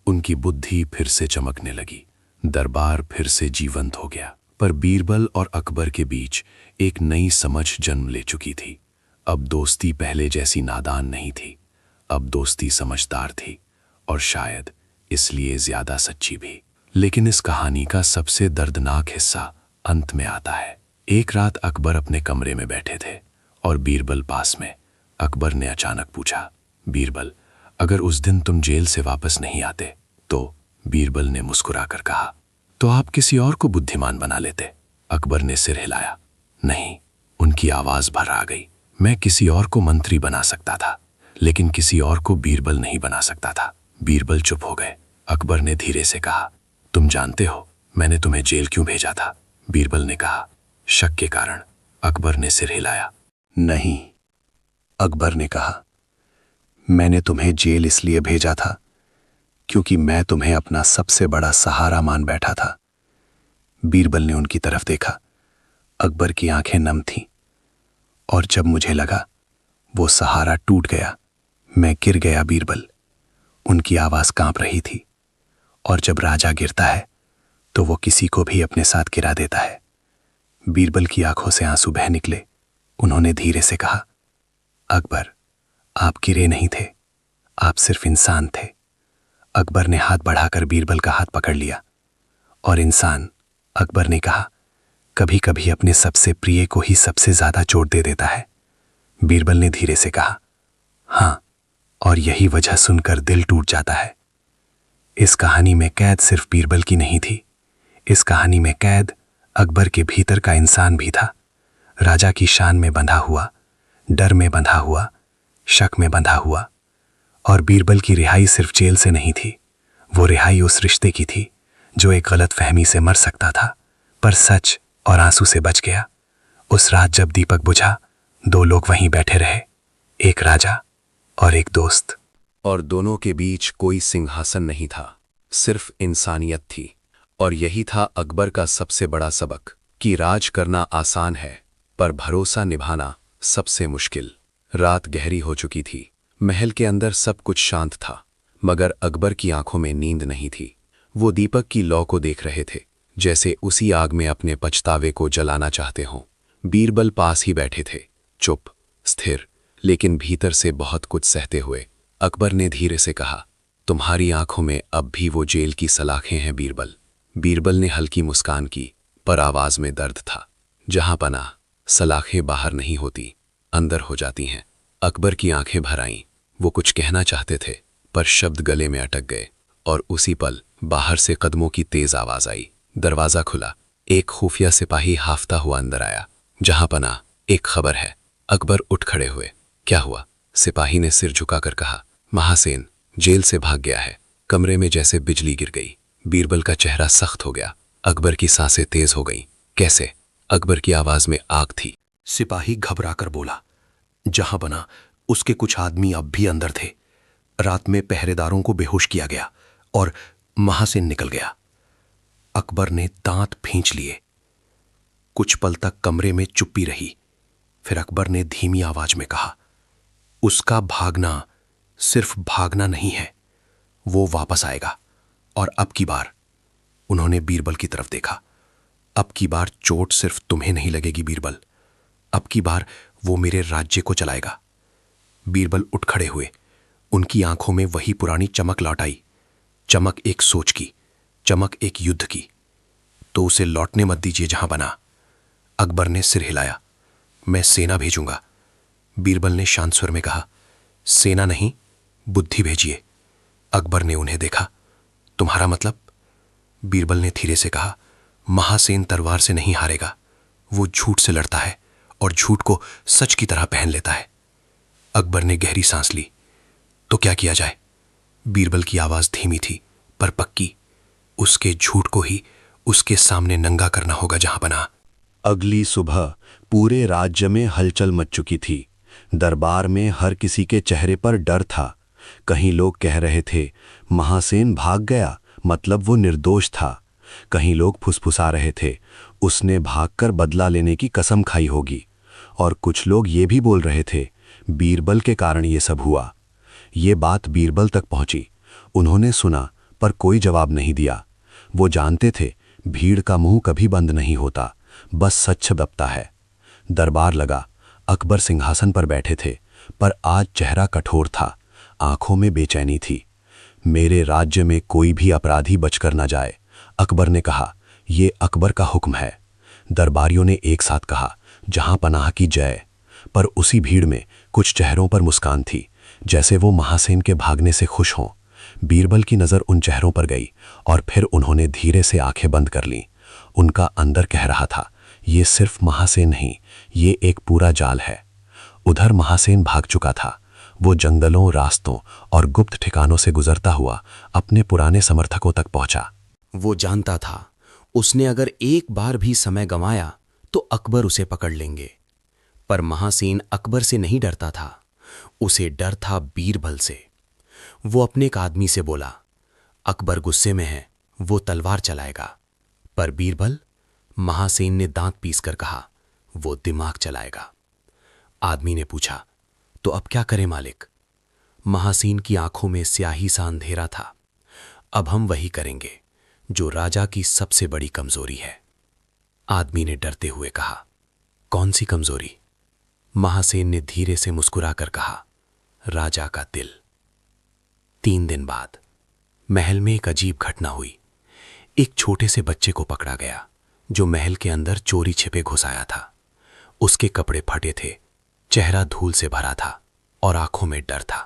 Speaker 6: उनकी बुद्धि फिर से चमकने लगी।
Speaker 1: दरबार फिर से जीवंत हो गया। पर बीरबल और अकबर के बीच एक नई समझ जन्म ले चुकी थी। अब दोस्ती पहले जैसी नादान नहीं थी, अब दोस्ती समझदार थी और शायद इसलिए ज्यादा सच्ची भी। लेकिन इस कहानी का सबसे दर्दनाक हिस्सा अंत में आता है। एक रात अकबर अपने कमरे में बैठे थे और बीरबल पास में। अकबर ने अचानक पूछा, बीरबल, अगर उस दिन तुम जेल से वापस नहीं आते तो? बीरबल ने मुस्कुराकर कहा, तो आप किसी और को बुद्धिमान बना लेते। अकबर ने सिर हिलाया, नहीं। उनकी आवाज भर आ गई, मैं किसी और को मंत्री बना सकता था, लेकिन किसी और को बीरबल नहीं बना सकता था। बीरबल चुप हो गए। अकबर ने धीरे से कहा, तुम जानते हो मैंने तुम्हें जेल क्यों भेजा था? बीरबल ने कहा, शक के कारण। अकबर ने सिर हिलाया, नहीं। अकबर ने कहा, मैंने तुम्हें जेल इसलिए भेजा था क्योंकि मैं तुम्हें अपना सबसे बड़ा सहारा मान बैठा था। बीरबल ने उनकी तरफ देखा। अकबर की आंखें नम थीं और जब मुझे लगा वो सहारा टूट गया, मैं गिर गया बीरबल। उनकी आवाज कांप रही थी। और जब राजा गिरता है तो वो किसी को भी अपने साथ गिरा देता है। बीरबल की आंखों से आंसू बह निकले। उन्होंने धीरे से कहा, अकबर, आप गिरे नहीं थे, आप सिर्फ इंसान थे। अकबर ने हाथ बढ़ाकर बीरबल का हाथ पकड़ लिया। और इंसान, अकबर ने कहा, कभी कभी अपने सबसे प्रिय को ही सबसे ज्यादा चोट दे देता है। बीरबल ने धीरे से कहा, हां, और यही वजह सुनकर दिल टूट जाता है। इस कहानी में कैद सिर्फ बीरबल की नहीं थी, इस कहानी में कैद अकबर के भीतर का इंसान भी था। राजा की शान में बंधा हुआ, डर में बंधा हुआ, शक में बंधा हुआ। और बीरबल की रिहाई सिर्फ जेल से नहीं थी, वो रिहाई उस रिश्ते की थी जो एक गलत फहमी से मर सकता था पर सच और आंसू से बच गया। उस रात जब दीपक बुझा, दो लोग वहीं बैठे रहे, एक राजा और एक दोस्त।
Speaker 3: और दोनों के बीच कोई सिंहासन नहीं था, सिर्फ इंसानियत थी। और यही था अकबर का सबसे बड़ा सबक कि राज करना आसान है पर भरोसा निभाना सबसे मुश्किल। रात गहरी हो चुकी थी। महल के अंदर सब कुछ शांत था, मगर अकबर की आंखों में नींद नहीं थी। वो दीपक की लौ को देख रहे थे, जैसे उसी आग में अपने पछतावे को जलाना चाहते हों। बीरबल पास ही बैठे थे, चुप, स्थिर, लेकिन भीतर से बहुत कुछ सहते हुए। अकबर ने धीरे से कहा, तुम्हारी आंखों में अब भी वो जेल की सलाखें हैं बीरबल। बीरबल ने हल्की मुस्कान की, पर आवाज में दर्द था। जहां पनाह, सलाखें बाहर नहीं होती, अंदर हो जाती हैं। अकबर की आंखें भर आईं। वो कुछ कहना चाहते थे, पर शब्द गले में अटक गए। और उसी पल बाहर से कदमों की तेज आवाज आई। दरवाजा खुला। एक खुफिया सिपाही हाफता हुआ अंदर आया। जहां पनाह, एक खबर है। अकबर उठ खड़े हुए। क्या हुआ? सिपाही ने सिर झुकाकर कहा, महासेन जेल से भाग गया है। कमरे में जैसे बिजली गिर गई। बीरबल का चेहरा सख्त हो गया। अकबर की सांसें तेज हो गईं। कैसे? अकबर की आवाज में आग थी।
Speaker 6: सिपाही घबराकर बोला, जहां बना उसके कुछ आदमी अब भी अंदर थे। रात में पहरेदारों को बेहोश किया गया और महासेन निकल गया। अकबर ने दांत भींच लिए। कुछ पल तक कमरे में चुप्पी रही। फिर अकबर ने धीमी आवाज में कहा, उसका भागना सिर्फ भागना नहीं है, वो वापस आएगा। और अब की बार, उन्होंने बीरबल की तरफ देखा, अब की बार चोट सिर्फ तुम्हें नहीं लगेगी बीरबल, अब की बार वो मेरे राज्य को चलाएगा। बीरबल उठ खड़े हुए। उनकी आंखों में वही पुरानी चमक लौट आई। चमक एक सोच की, चमक एक युद्ध की। तो उसे लौटने मत दीजिए जहां बना। अकबर ने सिर हिलाया। मैं सेना भेजूंगा। बीरबल ने शांत स्वर में कहा, सेना नहीं, बुद्धि भेजिए। अकबर ने उन्हें देखा। तुम्हारा मतलब? बीरबल ने धीरे से कहा, महासेन तलवार से नहीं हारेगा। वो झूठ से लड़ता है और झूठ को सच की तरह पहन लेता है। अकबर ने गहरी सांस ली। तो क्या किया जाए? बीरबल की आवाज धीमी थी पर पक्की। उसके झूठ को ही उसके सामने नंगा करना होगा जहां बना।
Speaker 7: अगली सुबह पूरे राज्य में हलचल मच चुकी थी। दरबार में हर किसी के चेहरे पर डर था। कहीं लोग कह रहे थे महासेन भाग गया, मतलब वो निर्दोष था। कहीं लोग फुसफुसा रहे थे उसने भागकर बदला लेने की कसम खाई होगी। और कुछ लोग ये भी बोल रहे थे बीरबल के कारण ये सब हुआ। ये बात बीरबल तक पहुंची। उन्होंने सुना पर कोई जवाब नहीं दिया। वो जानते थे भीड़ का मुंह कभी बंद नहीं होता, बस सच दबता है। दरबार लगा। अकबर सिंहासन पर बैठे थे, पर आज चेहरा कठोर था, आंखों में बेचैनी थी। मेरे राज्य में कोई भी अपराधी बचकर न जाए, अकबर ने कहा। ये अकबर का हुक्म है। दरबारियों ने एक साथ कहा, जहां पनाह की जय। पर उसी भीड़ में कुछ चेहरों पर मुस्कान थी, जैसे वो महासेन के भागने से खुश हों। बीरबल की नज़र उन चेहरों पर गई और फिर उन्होंने धीरे से आंखें बंद कर लीं। उनका अंदर कह रहा था, ये सिर्फ महासेन नहीं, ये एक पूरा जाल है। उधर महासेन भाग चुका था। वो जंगलों, रास्तों और गुप्त ठिकानों से गुजरता हुआ अपने पुराने समर्थकों तक पहुंचा।
Speaker 8: वो जानता था उसने अगर एक बार भी समय गंवाया तो अकबर उसे पकड़ लेंगे। पर महासेन अकबर से नहीं डरता था, उसे डर था बीरबल से। वो अपने एक आदमी से बोला, अकबर गुस्से में है, वो तलवार चलाएगा। पर बीरबल, महासेन ने दांत पीसकर कहा, वो दिमाग चलाएगा। आदमी ने पूछा, तो अब क्या करें मालिक? महासेन की आंखों में स्याही सा अंधेरा था। अब हम वही करेंगे जो राजा की सबसे बड़ी कमजोरी है। आदमी ने डरते हुए कहा, कौन सी कमजोरी? महासेन ने धीरे से मुस्कुराकर कहा, राजा का दिल। 3 दिन बाद महल में एक अजीब घटना हुई। एक छोटे से बच्चे को पकड़ा गया जो महल के अंदर चोरी छिपे घुस आया था। उसके कपड़े फटे थे, चेहरा धूल से भरा था और आंखों में डर था।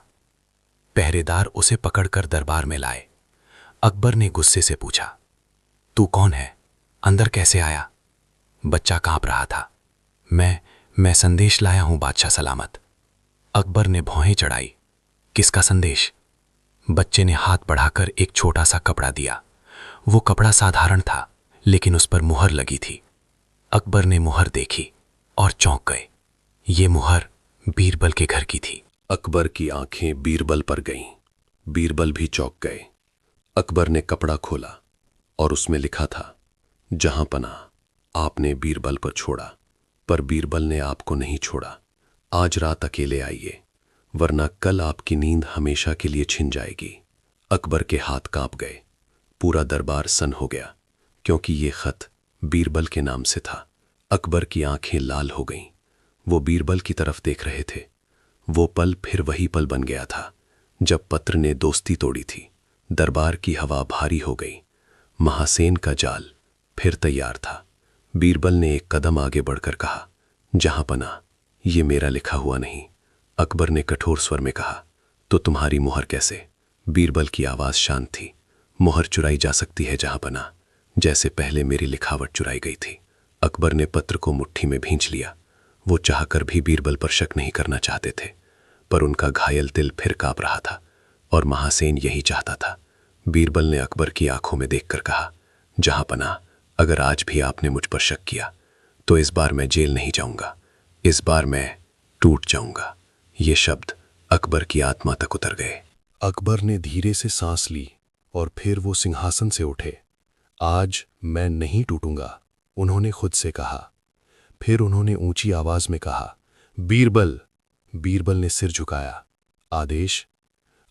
Speaker 8: पहरेदार उसे पकड़कर दरबार में लाए। अकबर ने गुस्से से पूछा, तू कौन है? अंदर कैसे आया? बच्चा कांप रहा था। मैं संदेश लाया हूं बादशाह सलामत। अकबर ने भौहें चढ़ाई। किसका संदेश? बच्चे ने हाथ बढ़ाकर एक छोटा सा कपड़ा दिया। वो कपड़ा साधारण था, लेकिन उस पर मुहर लगी थी। अकबर ने मुहर देखी और चौंक गए। ये मुहर बीरबल के घर की थी।
Speaker 1: अकबर की आंखें बीरबल पर गईं। बीरबल भी चौंक गए। अकबर ने कपड़ा खोला और उसमें लिखा था, जहां पनाह आपने बीरबल पर छोड़ा, पर बीरबल ने आपको नहीं छोड़ा। आज रात अकेले आइए, वरना कल आपकी नींद हमेशा के लिए छिन जाएगी। अकबर के हाथ कांप गए। पूरा दरबार सन्न हो गया, क्योंकि ये खत बीरबल के नाम से था। अकबर की आंखें लाल हो गईं। वो बीरबल की तरफ देख रहे थे। वो पल फिर वही पल बन गया था जब पत्र ने दोस्ती तोड़ी थी। दरबार की हवा भारी हो गई। महासेन का जाल फिर तैयार था। बीरबल ने एक कदम आगे बढ़कर कहा, जहां पनाह, ये मेरा लिखा हुआ नहीं। अकबर ने कठोर स्वर में कहा, तो तुम्हारी मुहर कैसे? बीरबल की आवाज शांत थी। मुहर चुराई जा सकती है जहां पनाह, जैसे पहले मेरी लिखावट चुराई गई थी। अकबर ने पत्र को मुट्ठी में भींच लिया। वो चाहकर भी बीरबल पर शक नहीं करना चाहते थे, पर उनका घायल दिल फिर कांप रहा था और महासेन यही चाहता था। बीरबल ने अकबर की आंखों में देखकर कहा, जहां पनाह, अगर आज भी आपने मुझ पर शक किया तो इस बार मैं जेल नहीं जाऊंगा, इस बार मैं टूट जाऊंगा। ये शब्द अकबर की आत्मा तक उतर गए।
Speaker 6: अकबर ने धीरे से सांस ली और फिर वो सिंहासन से उठे। आज मैं नहीं टूटूंगा, उन्होंने खुद से कहा। फिर उन्होंने ऊंची आवाज में कहा, बीरबल। बीरबल ने सिर झुकाया। आदेश?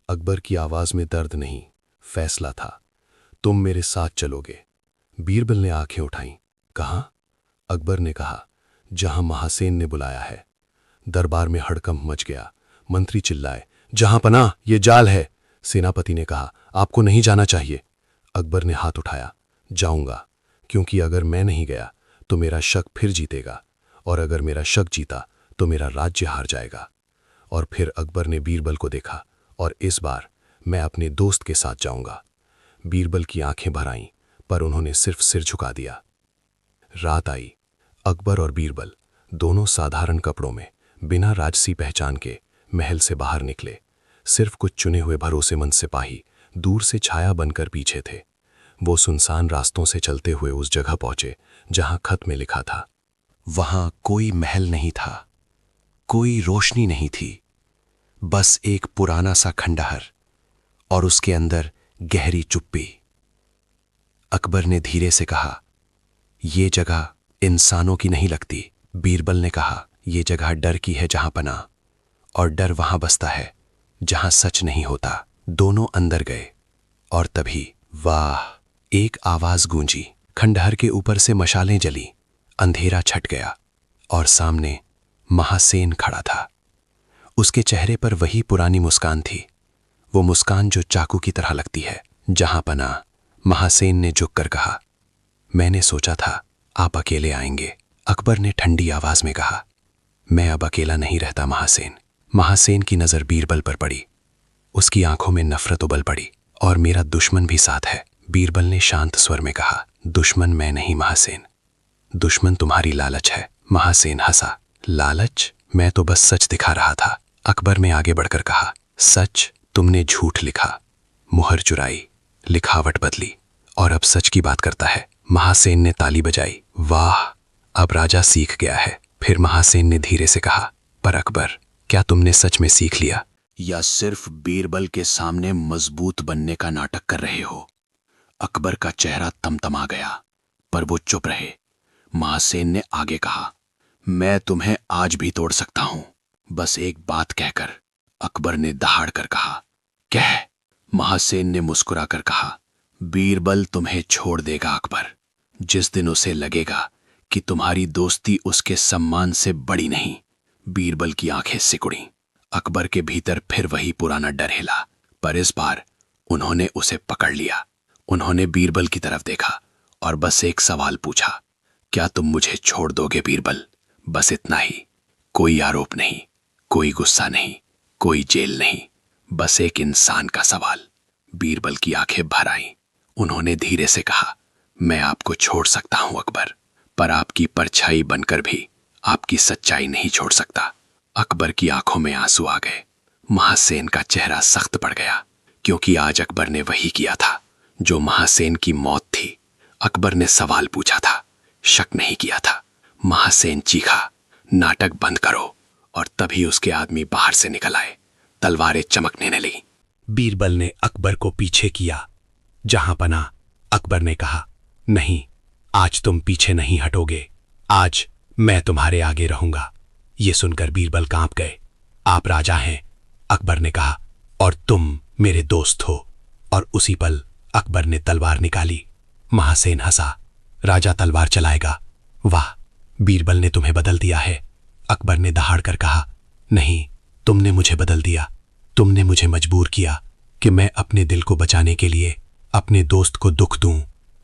Speaker 6: अकबर की आवाज में दर्द नहीं, फैसला था। तुम मेरे साथ चलोगे। बीरबल ने आंखें उठाईं। कहाँ? अकबर ने कहा, जहां महासेन ने बुलाया है। दरबार में हड़कंप मच गया। मंत्री चिल्लाए, जहां पनाह, ये जाल है। सेनापति ने कहा, आपको नहीं जाना चाहिए। अकबर ने हाथ उठाया, जाऊंगा, क्योंकि अगर मैं नहीं गया तो मेरा शक फिर जीतेगा, और अगर मेरा शक जीता तो मेरा राज्य हार जाएगा। और फिर अकबर ने बीरबल को देखा, और इस बार मैं अपने दोस्त के साथ जाऊंगा। बीरबल की आंखें भर आईं, पर उन्होंने सिर्फ सिर झुका दिया। रात आई। अकबर और बीरबल दोनों साधारण कपड़ों में, बिना राजसी पहचान के महल से बाहर निकले। सिर्फ कुछ चुने हुए भरोसेमंद सिपाही दूर से छाया बनकर पीछे थे। वो सुनसान रास्तों से चलते हुए उस जगह पहुंचे जहां खत में लिखा था।
Speaker 7: वहां कोई महल नहीं था, कोई रोशनी नहीं थी, बस एक पुराना सा खंडहर और उसके अंदर गहरी चुप्पी। अकबर ने धीरे से कहा, ये जगह इंसानों की नहीं लगती। बीरबल ने कहा, ये जगह डर की है जहां पनाह, और डर वहां बसता है जहां सच नहीं होता। दोनों अंदर गए और तभी वाह,
Speaker 1: एक आवाज गूंजी, खंडहर के ऊपर से मशालें जली, अंधेरा छट गया और सामने महासेन खड़ा था। उसके चेहरे पर वही पुरानी मुस्कान थी, वो मुस्कान जो चाकू की तरह लगती है। जहां पना, महासेन ने झुककर कहा, मैंने सोचा था आप अकेले आएंगे। अकबर ने ठंडी आवाज में कहा, मैं अब अकेला नहीं रहता महासेन। महासेन की नजर बीरबल पर पड़ी, उसकी आंखों में नफरत उबल पड़ी। और मेरा दुश्मन भी साथ है, बीरबल ने शांत स्वर में कहा। दुश्मन मैं नहीं महासेन, दुश्मन तुम्हारी लालच है। महासेन हंसा, लालच? मैं तो बस सच दिखा रहा था। अकबर ने आगे बढ़कर कहा, सच? तुमने झूठ लिखा, मुहर चुराई, लिखावट बदली और अब सच की बात करता है। महासेन ने ताली बजाई, वाह, अब राजा सीख गया है। फिर महासेन ने धीरे से कहा, पर अकबर, क्या तुमने सच में सीख लिया या सिर्फ बीरबल के सामने मजबूत बनने का नाटक कर रहे हो? अकबर का चेहरा तमतमा गया, पर वो चुप रहे। महासेन ने आगे कहा, मैं तुम्हें आज भी तोड़ सकता हूं, बस एक बात कहकर। अकबर ने दहाड़ कर कहा, कह। महासेन ने मुस्कुराकर कहा, बीरबल तुम्हें छोड़ देगा अकबर, जिस दिन उसे लगेगा कि तुम्हारी दोस्ती उसके सम्मान से बड़ी नहीं। बीरबल की आंखें सिकुड़ी। अकबर के भीतर फिर वही पुराना डर हिला, पर इस बार उन्होंने उसे पकड़ लिया। उन्होंने बीरबल की तरफ देखा और बस एक सवाल पूछा, क्या तुम मुझे छोड़ दोगे बीरबल? बस इतना ही, कोई आरोप नहीं, कोई गुस्सा नहीं, कोई जेल नहीं, बस एक इंसान का सवाल। बीरबल की आंखें भर आईं। उन्होंने धीरे से कहा, मैं आपको छोड़ सकता हूं अकबर, पर आपकी परछाई बनकर भी आपकी सच्चाई नहीं छोड़ सकता। अकबर की आंखों में आंसू आ गए। महासेन का चेहरा सख्त पड़ गया, क्योंकि आज अकबर ने वही किया था जो महासेन की मौत थी। अकबर ने सवाल पूछा था, शक नहीं किया था। महासेन चीखा, नाटक बंद करो, और तभी उसके आदमी बाहर से निकल आए। तलवारें चमकने न लगीं।
Speaker 4: बीरबल ने अकबर को पीछे किया। जहां पना, अकबर ने कहा, नहीं, आज तुम पीछे नहीं हटोगे, आज मैं तुम्हारे आगे रहूंगा। ये सुनकर बीरबल कांप गए। आप राजा हैं, अकबर ने कहा, और तुम मेरे दोस्त हो। और उसी पल अकबर ने तलवार निकाली। महासेन हंसा, राजा तलवार चलाएगा? वाह, बीरबल ने तुम्हें बदल दिया है। अकबर ने दहाड़ कर कहा, नहीं, तुमने मुझे बदल दिया। तुमने मुझे मजबूर किया कि मैं अपने दिल को बचाने के लिए अपने दोस्त को दुख दूं।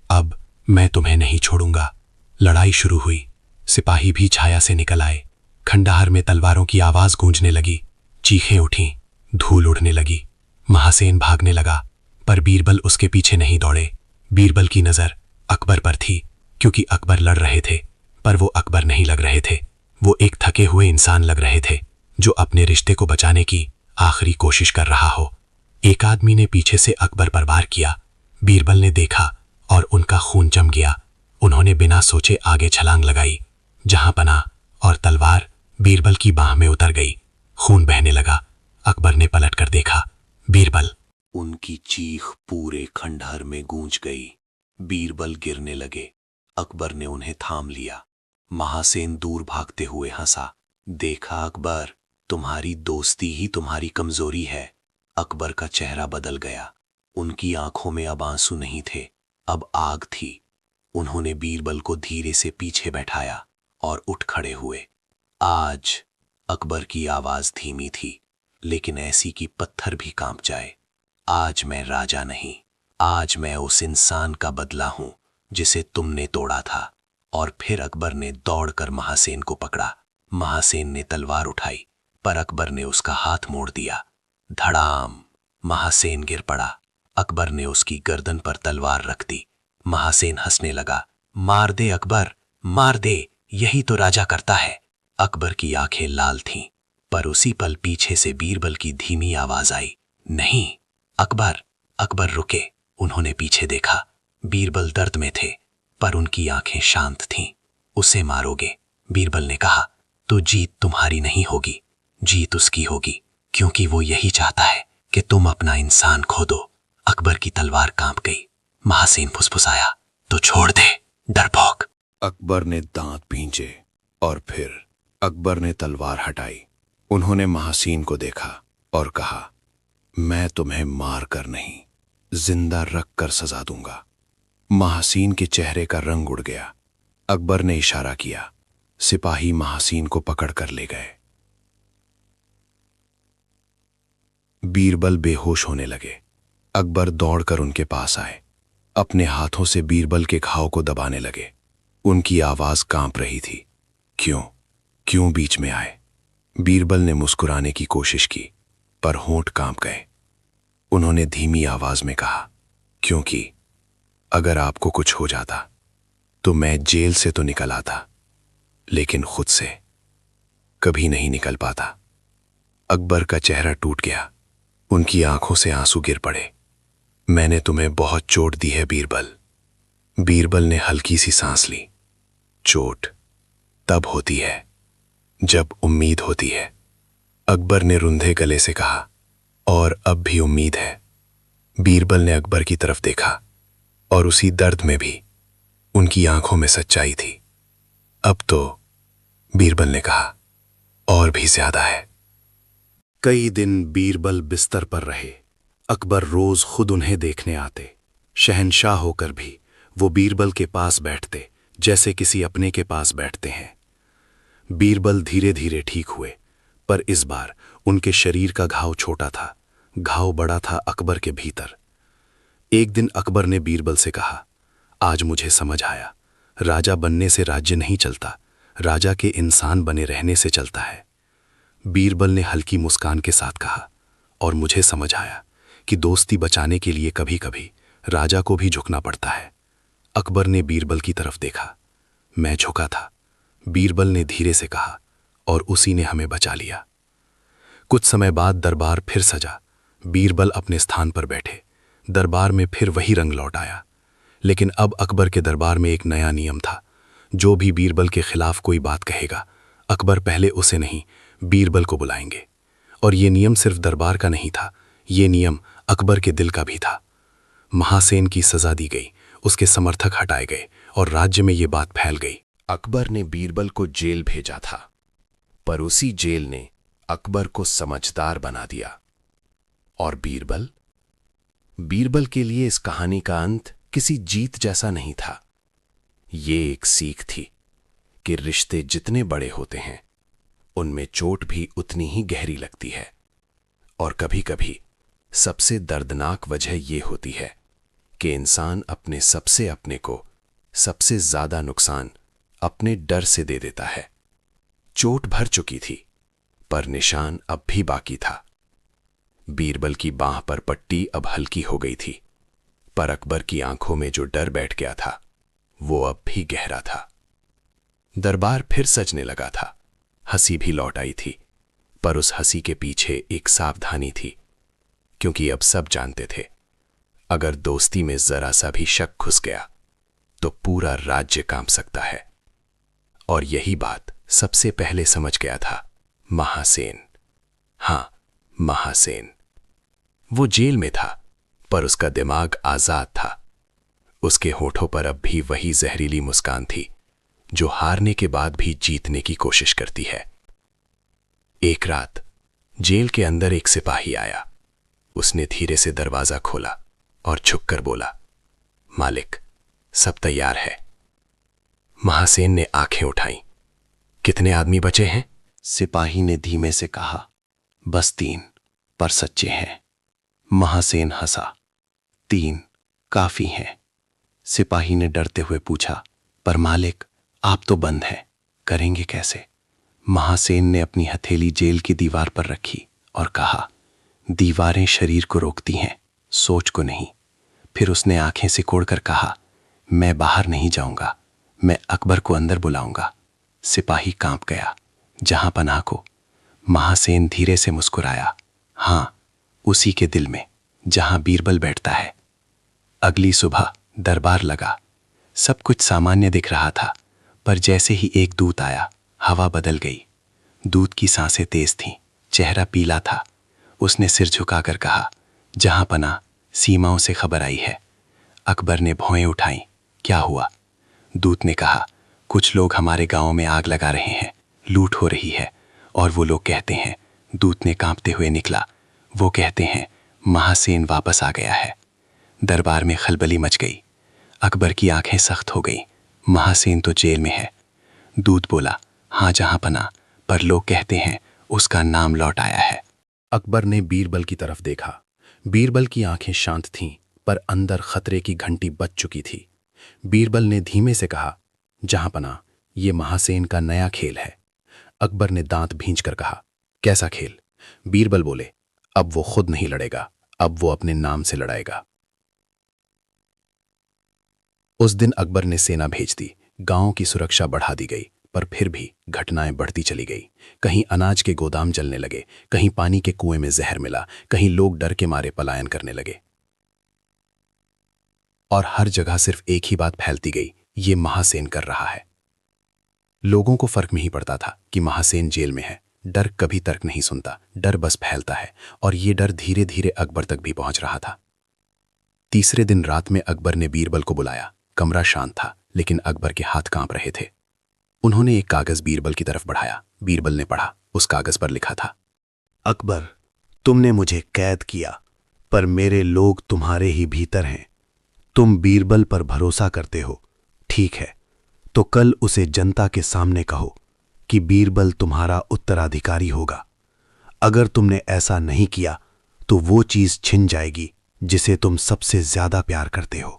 Speaker 4: अब मैं तुम्हें नहीं छोड़ूंगा। लड़ाई शुरू हुई। सिपाही भी छाया से निकल आए। खंडहर में तलवारों की आवाज गूंजने लगी, चीखें उठीं, धूल उड़ने लगी। महासेन भागने लगा, पर बीरबल उसके पीछे नहीं दौड़े। बीरबल की नजर अकबर पर थी, क्योंकि अकबर लड़ रहे थे, पर वो अकबर नहीं लग रहे थे। वो एक थके हुए इंसान लग रहे थे, जो अपने रिश्ते को बचाने की आखिरी कोशिश कर रहा हो। एक आदमी ने पीछे से अकबर पर वार किया। बीरबल ने देखा और उनका खून जम गया। उन्होंने बिना सोचे आगे छलांग लगाई। जहां पना और तलवार बीरबल की बाह में उतर गई। खून बहने लगा। अकबर ने पलटकर देखा, बीरबल।
Speaker 1: उनकी चीख पूरे खंडहर में गूंज गई। बीरबल गिरने लगे। अकबर ने उन्हें थाम लिया। महासेन दूर भागते हुए हंसा, देखा अकबर, तुम्हारी दोस्ती ही तुम्हारी कमजोरी है। अकबर का चेहरा बदल गया। उनकी आंखों में अब आंसू नहीं थे, अब आग थी। उन्होंने बीरबल को धीरे से पीछे बैठाया और उठ खड़े हुए। आज अकबर की आवाज धीमी थी, लेकिन ऐसी कि पत्थर भी कांप जाए। आज मैं राजा नहीं, आज मैं उस इंसान का बदला हूं जिसे तुमने तोड़ा था। और फिर अकबर ने दौड़कर महासेन को पकड़ा। महासेन ने तलवार उठाई, पर अकबर ने उसका हाथ मोड़ दिया। धड़ाम! महासेन गिर पड़ा। अकबर ने उसकी गर्दन पर तलवार रख दी। महासेन हंसने लगा, मार दे अकबर, मार दे, यही तो राजा करता है। अकबर की आंखें लाल थीं, पर उसी पल पीछे से बीरबल की धीमी आवाज आई, नहीं अकबर। अकबर रुके। उन्होंने पीछे देखा। बीरबल दर्द में थे, पर उनकी आंखें शांत थीं। उसे मारोगे? बीरबल ने कहा, तो जीत तुम्हारी नहीं होगी, जीत उसकी होगी, क्योंकि वो यही चाहता है कि तुम अपना इंसान खो दो। अकबर की तलवार कांप गई। महासेन फुसफुसाया, तो छोड़ दे डरपोक। अकबर ने दांत भींचे और फिर अकबर ने तलवार हटाई। उन्होंने महासेन को देखा और कहा, मैं तुम्हें मार कर नहीं, जिंदा रख कर सजा दूंगा। महासीन के चेहरे का रंग उड़ गया। अकबर ने इशारा किया। सिपाही महासीन को पकड़कर ले गए। बीरबल बेहोश होने लगे। अकबर दौड़कर उनके पास आए। अपने हाथों से बीरबल के घाव को दबाने लगे। उनकी आवाज कांप रही थी। क्यों बीच में आए? बीरबल ने मुस्कुराने की कोशिश की, पर होंठ कांप गए। उन्होंने धीमी आवाज में कहा, क्योंकि अगर आपको कुछ हो जाता तो मैं जेल से तो निकल आता, लेकिन खुद से कभी नहीं निकल पाता। अकबर का चेहरा टूट गया। उनकी आंखों से आंसू गिर पड़े। मैंने तुम्हें बहुत चोट दी है बीरबल। बीरबल ने हल्की सी सांस ली। चोट तब होती है जब उम्मीद होती है। अकबर ने रुंधे गले से कहा, और अब भी उम्मीद है। बीरबल ने अकबर की तरफ देखा और उसी दर्द में भी उनकी आंखों में सच्चाई थी। अब तो, बीरबल ने कहा, और भी ज्यादा है।
Speaker 4: कई दिन बीरबल बिस्तर पर रहे। अकबर रोज खुद उन्हें देखने आते। शहंशाह होकर भी वो बीरबल के पास बैठते जैसे किसी अपने के पास बैठते हैं। बीरबल धीरे धीरे ठीक हुए, पर इस बार उनके शरीर का घाव छोटा था, घाव बड़ा था अकबर के भीतर। एक दिन अकबर ने बीरबल से कहा, आज मुझे समझ आया, राजा बनने से राज्य नहीं चलता, राजा के इंसान बने रहने से चलता है। बीरबल ने हल्की मुस्कान के साथ कहा, और मुझे समझ आया कि दोस्ती बचाने के लिए कभी कभी राजा को भी झुकना पड़ता है। अकबर ने बीरबल की तरफ देखा। मैं झुका था, बीरबल ने धीरे से कहा, और उसी ने हमें बचा लिया। कुछ समय बाद दरबार फिर सजा। बीरबल अपने स्थान पर बैठे। दरबार में फिर वही रंग लौट आया। लेकिन अब अकबर के दरबार में एक नया नियम था। जो भी बीरबल के खिलाफ कोई बात कहेगा, अकबर पहले उसे नहीं, बीरबल को बुलाएंगे। और ये नियम सिर्फ दरबार का नहीं था, ये नियम अकबर के दिल का भी था। महासेन की सजा दी गई, उसके समर्थक हटाए गए और राज्य में ये बात फैल गई।
Speaker 2: अकबर ने बीरबल को जेल भेजा था, पर उसी जेल ने अकबर को समझदार बना दिया। और बीरबल के लिए इस कहानी का अंत किसी जीत जैसा नहीं था। ये एक सीख थी कि रिश्ते जितने बड़े होते हैं, उनमें चोट भी उतनी ही गहरी लगती है। और कभी कभी सबसे दर्दनाक वजह यह होती है कि इंसान अपने सबसे अपने को सबसे ज्यादा नुकसान अपने डर से दे देता है। चोट भर चुकी थी, पर निशान अब भी बाकी था। बीरबल की बांह पर पट्टी अब हल्की हो गई थी, पर अकबर की आंखों में जो डर बैठ गया था, वो अब भी गहरा था। दरबार फिर सजने लगा था। हंसी भी लौट आई थी, पर उस हंसी के पीछे एक सावधानी थी, क्योंकि अब सब जानते थे, अगर दोस्ती में जरा सा भी शक घुस गया तो पूरा राज्य कांप सकता है। और यही बात सबसे पहले समझ गया था महासेन। हां, महासेन। वो जेल में था, पर उसका दिमाग आजाद था। उसके होठों पर अब भी वही जहरीली मुस्कान थी जो हारने के बाद भी जीतने की कोशिश करती है। एक रात जेल के अंदर एक सिपाही आया। उसने धीरे से दरवाजा खोला और झुककर बोला, मालिक, सब तैयार है। महासेन ने आंखें उठाईं। कितने आदमी बचे हैं?
Speaker 6: सिपाही ने धीमे से कहा, बस 3, पर सच्चे हैं। महासेन हंसा, 3 काफी हैं। सिपाही ने डरते हुए पूछा, पर मालिक, आप तो बंद हैं, करेंगे कैसे? महासेन ने अपनी हथेली जेल की दीवार पर रखी और कहा, दीवारें शरीर को रोकती हैं, सोच को नहीं। फिर उसने आंखें सिकोड़कर कहा, मैं बाहर नहीं जाऊंगा, मैं अकबर को अंदर बुलाऊंगा। सिपाही कांप गया। जहां पनाह को। महासेन धीरे से मुस्कुराया, हां, उसी के दिल में जहां बीरबल बैठता है। अगली सुबह दरबार लगा। सब कुछ सामान्य दिख रहा था, पर जैसे ही एक दूत आया, हवा बदल गई। दूत की सांसें तेज थीं, चेहरा पीला था। उसने सिर झुकाकर कहा, जहां पनाह, सीमाओं से खबर आई है। अकबर ने भौएं उठाईं, क्या हुआ? दूत ने कहा, कुछ लोग हमारे गांव में आग लगा रहे हैं, लूट हो रही है, और वो लोग कहते हैं, दूत ने कांपते हुए निकला, वो कहते हैं महासेन वापस आ गया है। दरबार में खलबली मच गई।
Speaker 3: अकबर की आंखें सख्त हो गईं। महासेन तो जेल में है। दूत बोला, हाँ जहां पना, पर लोग कहते हैं उसका नाम लौट आया है।
Speaker 4: अकबर ने बीरबल की तरफ देखा। बीरबल की आंखें शांत थीं, पर अंदर खतरे की घंटी बज चुकी थी। बीरबल ने धीमे से कहा, जहां पना, ये महासेन का नया खेल है। अकबर ने दांत भींचकर कहा, कैसा खेल? बीरबल बोले, अब वो खुद नहीं लड़ेगा, अब वो अपने नाम से लड़ाएगा। उस दिन अकबर ने सेना भेज दी। गांव की सुरक्षा बढ़ा दी गई, पर फिर भी घटनाएं बढ़ती चली गई। कहीं अनाज के गोदाम जलने लगे, कहीं पानी के कुएं में जहर मिला, कहीं लोग डर के मारे पलायन करने लगे। और हर जगह सिर्फ एक ही बात फैलती गई, ये महासेन कर रहा है। लोगों को फर्क नहीं पड़ता था कि महासेन जेल में है। डर कभी तर्क नहीं सुनता, डर बस फैलता है, और ये डर धीरे धीरे अकबर तक भी पहुंच रहा था। तीसरे दिन रात में अकबर ने बीरबल को बुलाया। कमरा शांत था, लेकिन अकबर के हाथ कांप रहे थे। उन्होंने एक कागज बीरबल की तरफ बढ़ाया। बीरबल ने पढ़ा। उस कागज पर लिखा था,
Speaker 7: अकबर, तुमने मुझे कैद किया, पर मेरे लोग तुम्हारे ही भीतर हैं। तुम बीरबल पर भरोसा करते हो, ठीक है, तो कल उसे जनता के सामने कहो कि बीरबल तुम्हारा उत्तराधिकारी होगा। अगर तुमने ऐसा नहीं किया तो वो चीज छिन जाएगी जिसे तुम सबसे ज्यादा प्यार करते हो।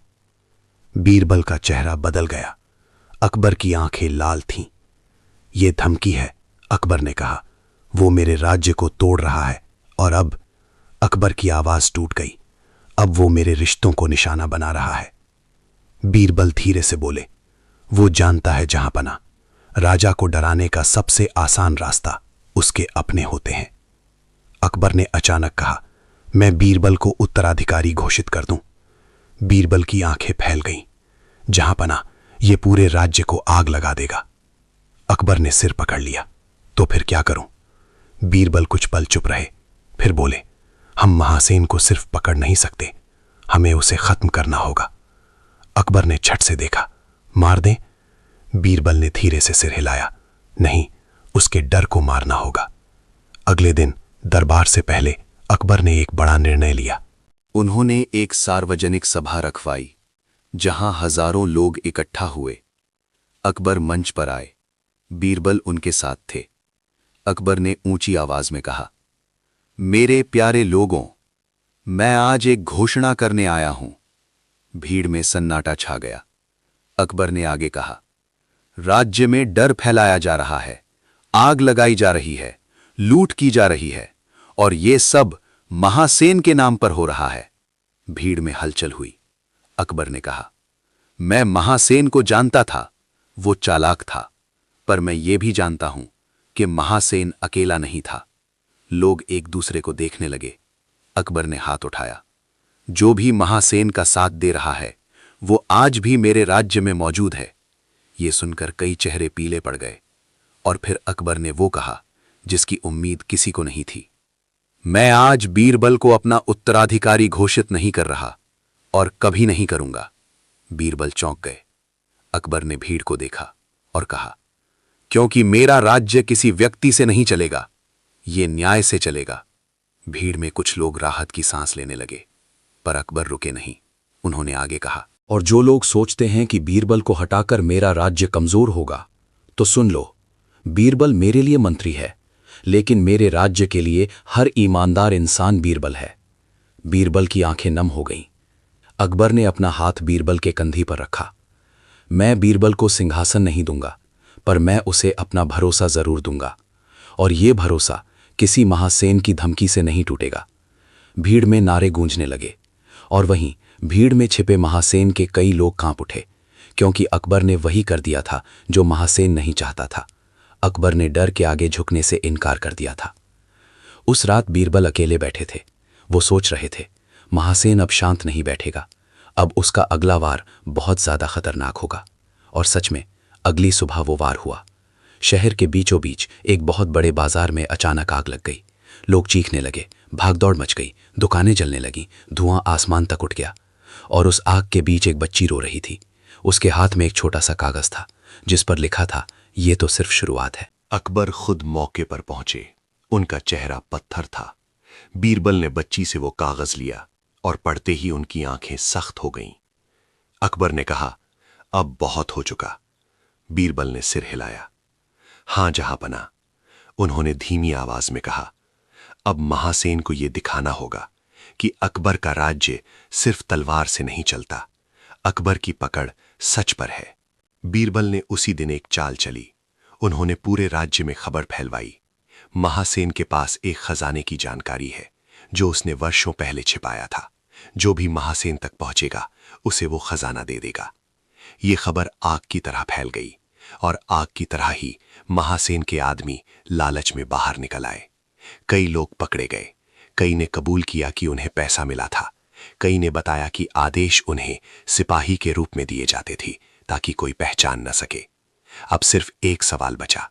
Speaker 7: बीरबल का चेहरा बदल गया। अकबर की आंखें लाल थीं। ये धमकी है, अकबर ने कहा। वो मेरे राज्य को तोड़ रहा है, और अब अकबर की आवाज टूट गई। अब वो मेरे रिश्तों को निशाना बना रहा है। बीरबल धीरे से बोले, वो जानता है जहां पना, राजा को डराने का सबसे आसान रास्ता उसके अपने होते हैं। अकबर ने अचानक कहा, मैं बीरबल को उत्तराधिकारी घोषित कर दूं। बीरबल की आंखें फैल गईं। जहां पना, ये पूरे राज्य को आग लगा देगा। अकबर ने सिर पकड़ लिया। तो फिर क्या करूं? बीरबल कुछ पल चुप रहे, फिर बोले, हम महासेन को सिर्फ पकड़ नहीं सकते, हमें उसे खत्म करना होगा। अकबर ने झट से देखा, मार दें? बीरबल ने धीरे से सिर हिलाया, नहीं, उसके डर को मारना होगा। अगले दिन दरबार से पहले अकबर ने एक बड़ा निर्णय लिया।
Speaker 2: उन्होंने एक सार्वजनिक सभा रखवाई, जहां हजारों लोग इकट्ठा हुए। अकबर मंच पर आए। बीरबल उनके साथ थे। अकबर ने ऊंची आवाज में कहा, मेरे प्यारे लोगों, मैं आज एक घोषणा करने आया हूं। भीड़ में सन्नाटा छा गया। अकबर ने आगे कहा, राज्य में डर फैलाया जा रहा है, आग लगाई जा रही है, लूट की जा रही है, और ये सब महासेन के नाम पर हो रहा है। भीड़ में हलचल हुई। अकबर ने कहा, मैं महासेन को जानता था, वो चालाक था, पर मैं ये भी जानता हूं कि महासेन अकेला नहीं था। लोग एक दूसरे को देखने लगे। अकबर ने हाथ उठाया, जो भी महासेन का साथ दे रहा है वो आज भी मेरे राज्य में मौजूद है। ये सुनकर कई चेहरे पीले पड़ गए, और फिर अकबर ने वो कहा जिसकी उम्मीद किसी को नहीं थी, मैं आज बीरबल को अपना उत्तराधिकारी घोषित नहीं कर रहा, और कभी नहीं करूंगा। बीरबल चौंक गए। अकबर ने भीड़ को देखा और कहा, क्योंकि मेरा राज्य किसी व्यक्ति से नहीं चलेगा, ये न्याय से चलेगा। भीड़ में कुछ लोग राहत की सांस लेने लगे, पर अकबर रुके नहीं। उन्होंने आगे कहा,
Speaker 9: और जो लोग सोचते हैं कि बीरबल को हटाकर मेरा राज्य कमजोर होगा, तो सुन लो, बीरबल मेरे लिए मंत्री है, लेकिन मेरे राज्य के लिए हर ईमानदार इंसान बीरबल है। बीरबल की आंखें नम हो गईं। अकबर ने अपना हाथ बीरबल के कंधी पर रखा। मैं बीरबल को सिंहासन नहीं दूंगा, पर मैं उसे अपना भरोसा जरूर दूंगा, और ये भरोसा किसी महासेन की धमकी से नहीं टूटेगा। भीड़ में नारे गूंजने लगे, और वहीं भीड़ में छिपे महासेन के कई लोग कांप उठे, क्योंकि अकबर ने वही कर दिया था जो महासेन नहीं चाहता था। अकबर ने डर के आगे झुकने से इनकार कर दिया था। उस रात बीरबल अकेले बैठे थे। वो सोच रहे थे, महासेन अब शांत नहीं बैठेगा, अब उसका अगला वार बहुत ज्यादा खतरनाक होगा। और सच में अगली सुबह वो वार हुआ। शहर के बीचों बीच एक बहुत बड़े बाजार में अचानक आग लग गई। लोग चीखने लगे, भागदौड़ मच गई, दुकानें जलने लगीं, धुआं आसमान तक उठ गया, और उस आग के बीच एक बच्ची रो रही थी। उसके हाथ में एक छोटा सा कागज था, जिस पर लिखा था, ये तो सिर्फ शुरुआत है।
Speaker 1: अकबर खुद मौके पर पहुंचे। उनका चेहरा पत्थर था। बीरबल ने बच्ची से वो कागज लिया, और पढ़ते ही उनकी आंखें सख्त हो गईं। अकबर ने कहा, अब बहुत हो चुका। बीरबल ने सिर हिलाया। हां जहांपना, उन्होंने धीमी आवाज में कहा। अब महासेन को यह दिखाना होगा कि अकबर का राज्य सिर्फ तलवार से नहीं चलता, अकबर की पकड़ सच पर है। बीरबल ने उसी दिन एक चाल चली। उन्होंने पूरे राज्य में खबर फैलवाई, महासेन के पास एक खजाने की जानकारी है जो उसने वर्षों पहले छिपाया था। जो भी महासेन तक पहुंचेगा उसे वो खजाना दे देगा। ये खबर आग की तरह फैल गई और आग की तरह ही महासेन के आदमी लालच में बाहर निकल आए। कई लोग पकड़े गए। कई ने कबूल किया कि उन्हें पैसा मिला था। कई ने बताया कि आदेश उन्हें सिपाही के रूप में दिए जाते थे ताकि कोई पहचान न सके। अब सिर्फ एक सवाल बचा,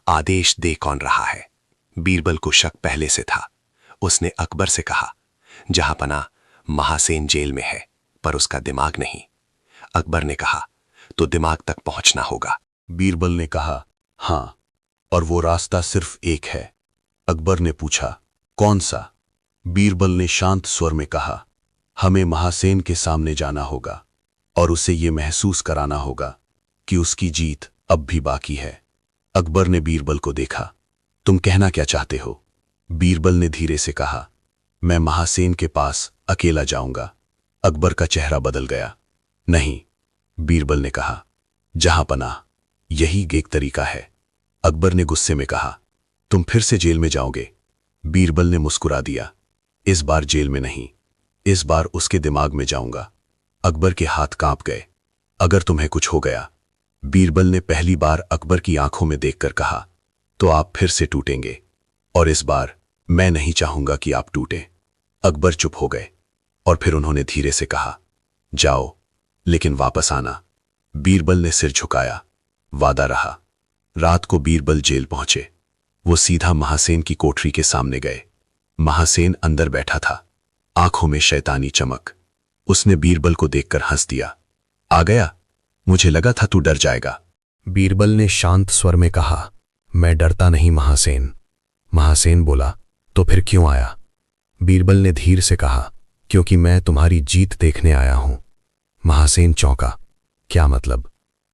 Speaker 1: आदेश दे कौन रहा है? बीरबल को शक पहले से था। उसने अकबर से कहा, जहांपना, महासेन जेल में है पर उसका दिमाग नहीं। अकबर ने कहा, तो दिमाग तक पहुंचना होगा।
Speaker 7: बीरबल ने कहा, हां, और वो रास्ता सिर्फ एक है। अकबर ने पूछा, कौन सा? बीरबल ने शांत स्वर में कहा, हमें महासेन के सामने जाना होगा और उसे ये महसूस कराना होगा कि उसकी जीत अब भी बाकी है। अकबर ने बीरबल को देखा। तुम कहना क्या चाहते हो? बीरबल ने धीरे से कहा, मैं महासेन के पास अकेला जाऊंगा। अकबर का चेहरा बदल गया। नहीं, बीरबल ने कहा, जहांपना, यही एक तरीका है। अकबर ने गुस्से में कहा, तुम फिर से जेल में जाओगे? बीरबल ने मुस्कुरा दिया, इस बार जेल में नहीं, इस बार उसके दिमाग में जाऊंगा। अकबर के हाथ कांप गए। अगर तुम्हें कुछ हो गया, बीरबल ने पहली बार अकबर की आंखों में देखकर कहा, तो आप फिर से टूटेंगे, और इस बार मैं नहीं चाहूंगा कि आप टूटें। अकबर चुप हो गए और फिर उन्होंने धीरे से कहा, जाओ, लेकिन वापस आना। बीरबल ने सिर झुकाया। वादा रहा। रात को बीरबल जेल पहुंचे। वो सीधा महासेन की कोठरी के सामने गए। महासेन अंदर बैठा था, आंखों में शैतानी चमक। उसने बीरबल को देखकर हंस दिया। आ गया? मुझे लगा था तू डर जाएगा।
Speaker 4: बीरबल ने शांत स्वर में कहा, मैं डरता नहीं महासेन। महासेन बोला, तो फिर क्यों आया? बीरबल ने धीर से कहा, क्योंकि मैं तुम्हारी जीत देखने आया हूं। महासेन चौंका। क्या मतलब?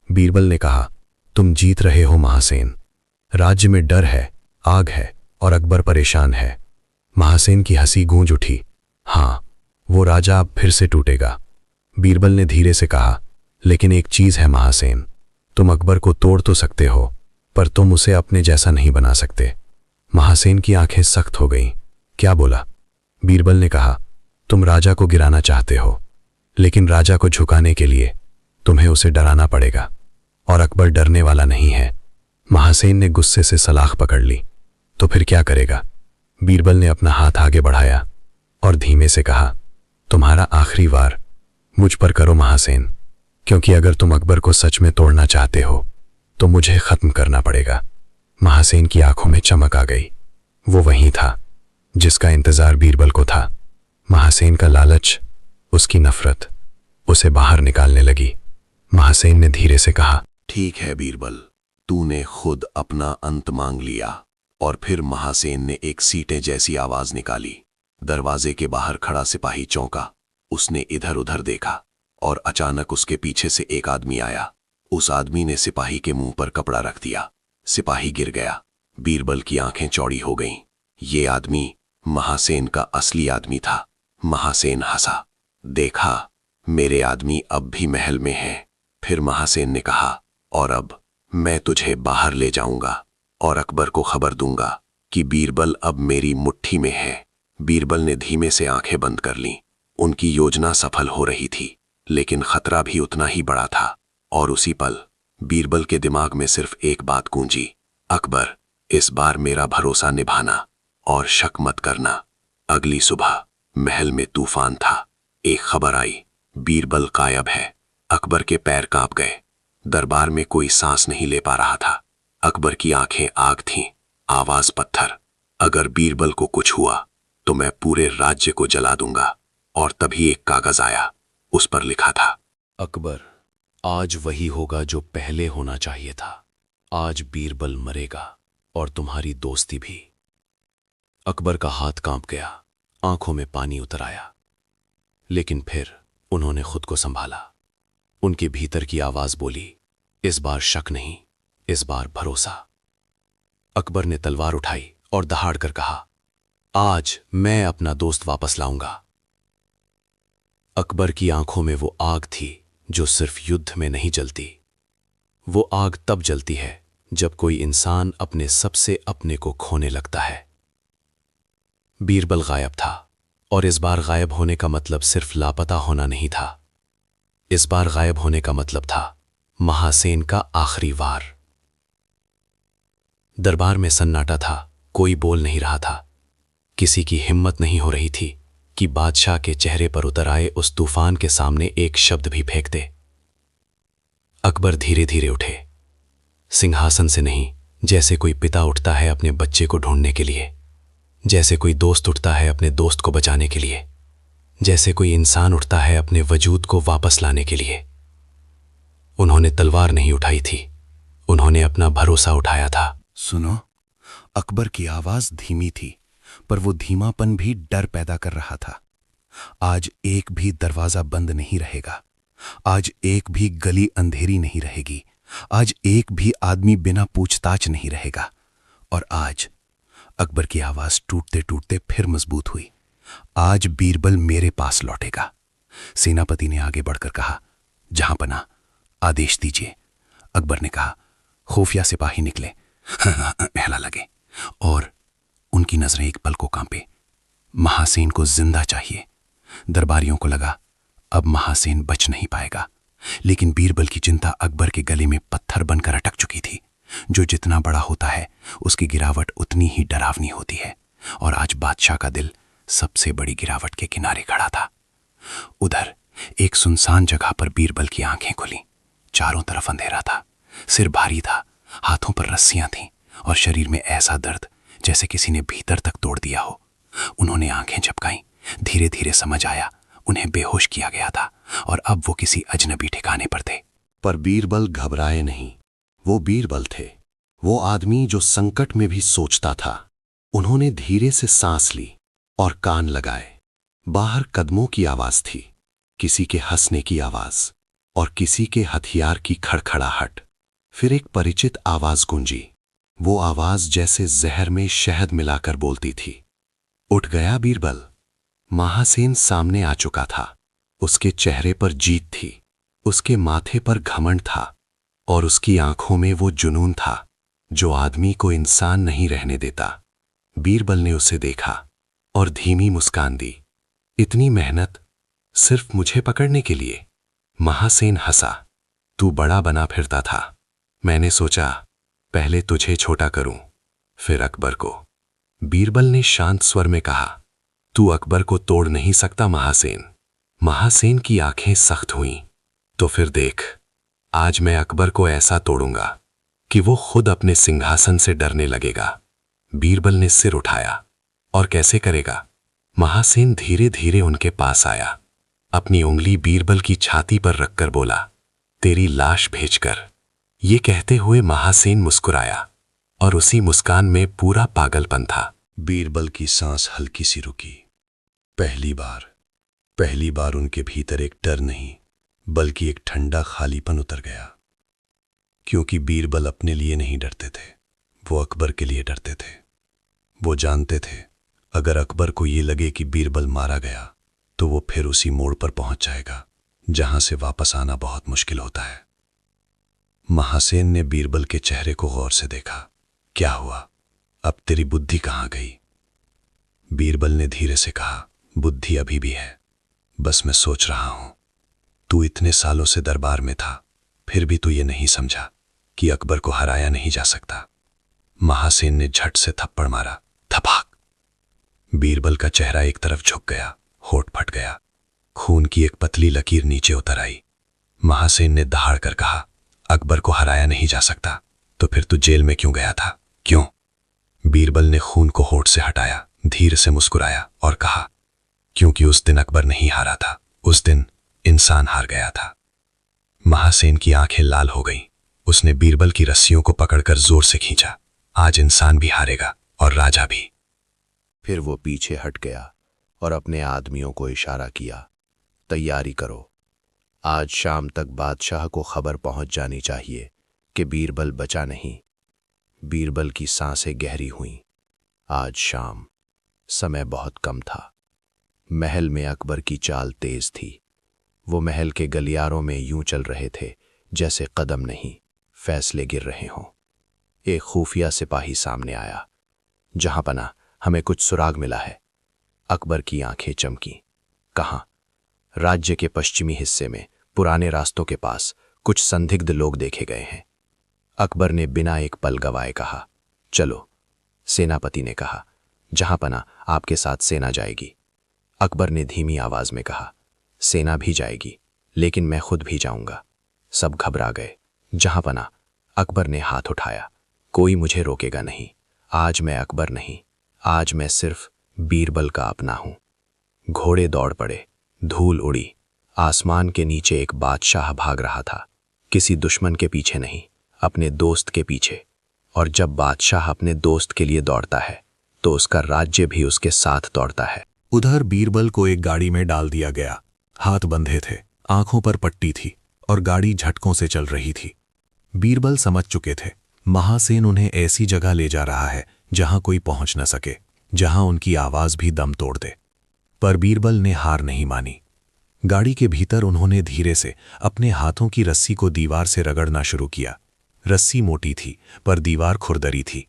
Speaker 4: बीरबल ने कहा, तुम जीत रहे हो महासेन। राज्य में डर है, आग है और अकबर परेशान है। महासेन की हंसी गूंज उठी। हां, वो राजा अब फिर से टूटेगा। बीरबल ने धीरे से कहा, लेकिन एक चीज है महासेन, तुम अकबर को तोड़ तो सकते हो पर तुम उसे अपने जैसा नहीं बना सकते। महासेन की आंखें सख्त हो गईं। क्या बोला? बीरबल ने कहा, तुम राजा को गिराना चाहते हो, लेकिन राजा को झुकाने के लिए तुम्हें उसे डराना पड़ेगा, और अकबर डरने वाला नहीं है। महासेन ने गुस्से से सलाख पकड़ ली। तो फिर क्या करेगा? बीरबल ने अपना हाथ आगे बढ़ाया और धीमे से कहा, तुम्हारा आखिरी वार मुझ पर करो महासेन, क्योंकि अगर तुम अकबर को सच में तोड़ना चाहते हो तो मुझे खत्म करना पड़ेगा। महासेन की आंखों में चमक आ गई। वो वही था जिसका इंतजार बीरबल को था। महासेन का लालच, उसकी नफरत उसे बाहर निकालने लगी। महासेन ने धीरे से कहा,
Speaker 1: ठीक है बीरबल, तूने खुद अपना अंत मांग लिया। और फिर महासेन ने एक सीटे जैसी आवाज निकाली। दरवाजे के बाहर खड़ा सिपाही चौंका। उसने इधर उधर देखा और अचानक उसके पीछे से एक आदमी आया। उस आदमी ने सिपाही के मुंह पर कपड़ा रख दिया। सिपाही गिर गया। बीरबल की आंखें चौड़ी हो गईं। ये आदमी महासेन का असली आदमी था। महासेन हंसा। देखा, मेरे आदमी अब भी महल में हैं। फिर महासेन ने कहा, और अब मैं तुझे बाहर ले जाऊंगा और अकबर को खबर दूंगा कि बीरबल अब मेरी मुट्ठी में है। बीरबल ने धीमे से आंखें बंद कर लीं। उनकी योजना सफल हो रही थी, लेकिन खतरा भी उतना ही बड़ा था। और उसी पल बीरबल के दिमाग में सिर्फ एक बात गूंजी, अकबर, इस बार मेरा भरोसा निभाना और शक मत करना। अगली सुबह महल में तूफान था। एक खबर आई, बीरबल गायब है। अकबर के पैर कांप गए। दरबार में कोई सांस नहीं ले पा रहा था। अकबर की आंखें आग थीं, आवाज पत्थर। अगर बीरबल को कुछ हुआ तो मैं पूरे राज्य को जला दूंगा। और तभी एक कागज आया। उस पर लिखा था,
Speaker 3: अकबर, आज वही होगा जो पहले होना चाहिए था। आज बीरबल मरेगा और तुम्हारी दोस्ती भी। अकबर का हाथ कांप गया, आंखों में पानी उतर आया, लेकिन फिर उन्होंने खुद को संभाला। उनके भीतर की आवाज बोली, इस बार शक नहीं, इस बार भरोसा। अकबर ने तलवार उठाई और दहाड़ कर कहा, आज मैं अपना दोस्त वापस लाऊंगा। अकबर की आंखों में वो आग थी जो सिर्फ युद्ध में नहीं जलती। वो आग तब जलती है जब कोई इंसान अपने सबसे अपने को खोने लगता है। बीरबल गायब था, और इस बार गायब होने का मतलब सिर्फ लापता होना नहीं था। इस बार गायब होने का मतलब था महासेन का आखिरी वार। दरबार में सन्नाटा था, कोई बोल नहीं रहा था। किसी की हिम्मत नहीं हो रही थी कि बादशाह के चेहरे पर उतर आए उस तूफान के सामने एक शब्द भी फेंक दे। अकबर धीरे धीरे उठे, सिंहासन से नहीं, जैसे कोई पिता उठता है अपने बच्चे को ढूंढने के लिए, जैसे कोई दोस्त उठता है अपने दोस्त को बचाने के लिए, जैसे कोई इंसान उठता है अपने वजूद को वापस लाने के लिए। उन्होंने तलवार नहीं उठाई थी, उन्होंने अपना भरोसा उठाया था।
Speaker 6: सुनो, अकबर की आवाज धीमी थी, पर वो धीमापन भी डर पैदा कर रहा था। आज एक भी दरवाजा बंद नहीं रहेगा, आज एक भी गली अंधेरी नहीं रहेगी, आज एक भी आदमी बिना पूछताछ नहीं रहेगा। और आज अकबर की आवाज टूटते टूटते फिर मजबूत हुई, आज बीरबल मेरे पास लौटेगा। सेनापति ने आगे बढ़कर कहा, जहां पना आदेश दीजिए। अकबर ने कहा। खुफिया सिपाही निकले, पहला लगे, और उनकी नजरें एक पल को कांपे। महासेन को जिंदा चाहिए। दरबारियों को लगा अब महासेन बच नहीं पाएगा, लेकिन बीरबल की चिंता अकबर के गले में पत्थर बनकर अटक चुकी थी। जो जितना बड़ा होता है उसकी गिरावट उतनी ही डरावनी होती है, और आज बादशाह का दिल सबसे बड़ी गिरावट के किनारे खड़ा था। उधर एक सुनसान जगह पर बीरबल की आंखें खुली। चारों तरफ अंधेरा था, सिर भारी था, हाथों पर रस्सियां थीं और शरीर में ऐसा दर्द जैसे किसी ने भीतर तक तोड़ दिया हो। उन्होंने आंखें झपकाईं। धीरे धीरे समझ आया उन्हें बेहोश किया गया था और अब वो किसी अजनबी ठिकाने पर थे।
Speaker 1: पर बीरबल घबराए नहीं। वो बीरबल थे, वो आदमी जो संकट में भी सोचता था। उन्होंने धीरे से सांस ली और कान लगाए। बाहर कदमों की आवाज थी, किसी के हंसने की आवाज और किसी के हथियार की खड़खड़ाहट। फिर एक परिचित आवाज गूंजी, वो आवाज जैसे जहर में शहद मिलाकर बोलती थी। उठ गया बीरबल। महासेन सामने आ चुका था। उसके चेहरे पर जीत थी, उसके माथे पर घमंड था और उसकी आंखों में वो जुनून था जो आदमी को इंसान नहीं रहने देता। बीरबल ने उसे देखा और धीमी मुस्कान दी। इतनी मेहनत सिर्फ मुझे पकड़ने के लिए? महासेन हंसा। तू बड़ा बना फिरता था, मैंने सोचा पहले तुझे छोटा करूं, फिर अकबर को। बीरबल ने शांत स्वर में कहा, तू अकबर को तोड़ नहीं सकता महासेन। महासेन की आंखें सख्त हुईं। तो फिर देख, आज मैं अकबर को ऐसा तोड़ूंगा कि वो खुद अपने सिंहासन से डरने लगेगा। बीरबल ने सिर उठाया। और कैसे करेगा? महासेन धीरे धीरे उनके पास आया, अपनी उंगली बीरबल की छाती पर रखकर बोला, तेरी लाश भेजकर। ये कहते हुए महासेन मुस्कुराया और उसी मुस्कान में पूरा पागलपन था।
Speaker 7: बीरबल की सांस हल्की सी रुकी। पहली बार उनके भीतर एक डर नहीं बल्कि एक ठंडा खालीपन उतर गया। क्योंकि बीरबल अपने लिए नहीं डरते थे, वो अकबर के लिए डरते थे। वो जानते थे अगर अकबर को ये लगे कि बीरबल मारा गया तो वो फिर उसी मोड़ पर पहुंच जाएगा जहां से वापस आना बहुत मुश्किल होता है। महासेन ने बीरबल के चेहरे को गौर से देखा। क्या हुआ? अब तेरी बुद्धि कहां गई? बीरबल ने धीरे से कहा, बुद्धि अभी भी है, बस मैं सोच रहा हूं। तू इतने सालों से दरबार में था, फिर भी तू ये नहीं समझा कि अकबर को हराया नहीं जा सकता। महासेन ने झट से थप्पड़ मारा, थपाक। बीरबल का चेहरा एक तरफ झुक गया, होठ फट गया, खून की एक पतली लकीर नीचे उतर आई। महासेन ने दहाड़ कर कहा, अकबर को हराया नहीं जा सकता तो फिर तू जेल में क्यों गया था? क्यों? बीरबल ने खून को होठ से हटाया, धीरे से मुस्कुराया और कहा, क्योंकि उस दिन अकबर नहीं हारा था, उस दिन इंसान हार गया था। महासेन की आंखें लाल हो गईं। उसने बीरबल की रस्सियों को पकड़कर जोर से खींचा। आज इंसान भी हारेगा और राजा भी।
Speaker 1: फिर वो पीछे हट गया और अपने आदमियों को इशारा किया, तैयारी करो, आज शाम तक बादशाह को खबर पहुंच जानी चाहिए कि बीरबल बचा नहीं। बीरबल की सांसें गहरी हुईं। आज शाम। समय बहुत कम था। महल में अकबर की चाल तेज थी। वो महल के गलियारों में यूं चल रहे थे जैसे कदम नहीं, फैसले गिर रहे हों। एक खुफिया सिपाही सामने आया। जहां पना, हमें कुछ सुराग मिला है। अकबर की आंखें चमकीं। कहां? राज्य के पश्चिमी हिस्से में पुराने रास्तों के पास कुछ संदिग्ध लोग देखे गए हैं। अकबर ने बिना एक पल गवाए कहा, चलो। सेनापति ने कहा, जहां पना, आपके साथ सेना जाएगी। अकबर ने धीमी आवाज में कहा, सेना भी जाएगी, लेकिन मैं खुद भी जाऊंगा। सब घबरा गए। जहां पना, अकबर ने हाथ उठाया, कोई मुझे रोकेगा नहीं। आज मैं अकबर नहीं, आज मैं सिर्फ बीरबल का अपना हूं। घोड़े दौड़ पड़े, धूल उड़ी। आसमान के नीचे एक बादशाह भाग रहा था, किसी दुश्मन के पीछे नहीं, अपने दोस्त के पीछे। और जब बादशाह अपने दोस्त के लिए दौड़ता है तो उसका राज्य भी उसके साथ दौड़ता है।
Speaker 6: उधर बीरबल को एक गाड़ी में डाल दिया गया। हाथ बंधे थे, आंखों पर पट्टी थी और गाड़ी झटकों से चल रही थी। बीरबल समझ चुके थे, महासेन उन्हें ऐसी जगह ले जा रहा है जहां कोई पहुंच न सके, जहां उनकी आवाज भी दम तोड़ दे। पर बीरबल ने हार नहीं मानी। गाड़ी के भीतर उन्होंने धीरे से अपने हाथों की रस्सी को दीवार से रगड़ना शुरू किया। रस्सी मोटी थी पर दीवार खुरदरी थी।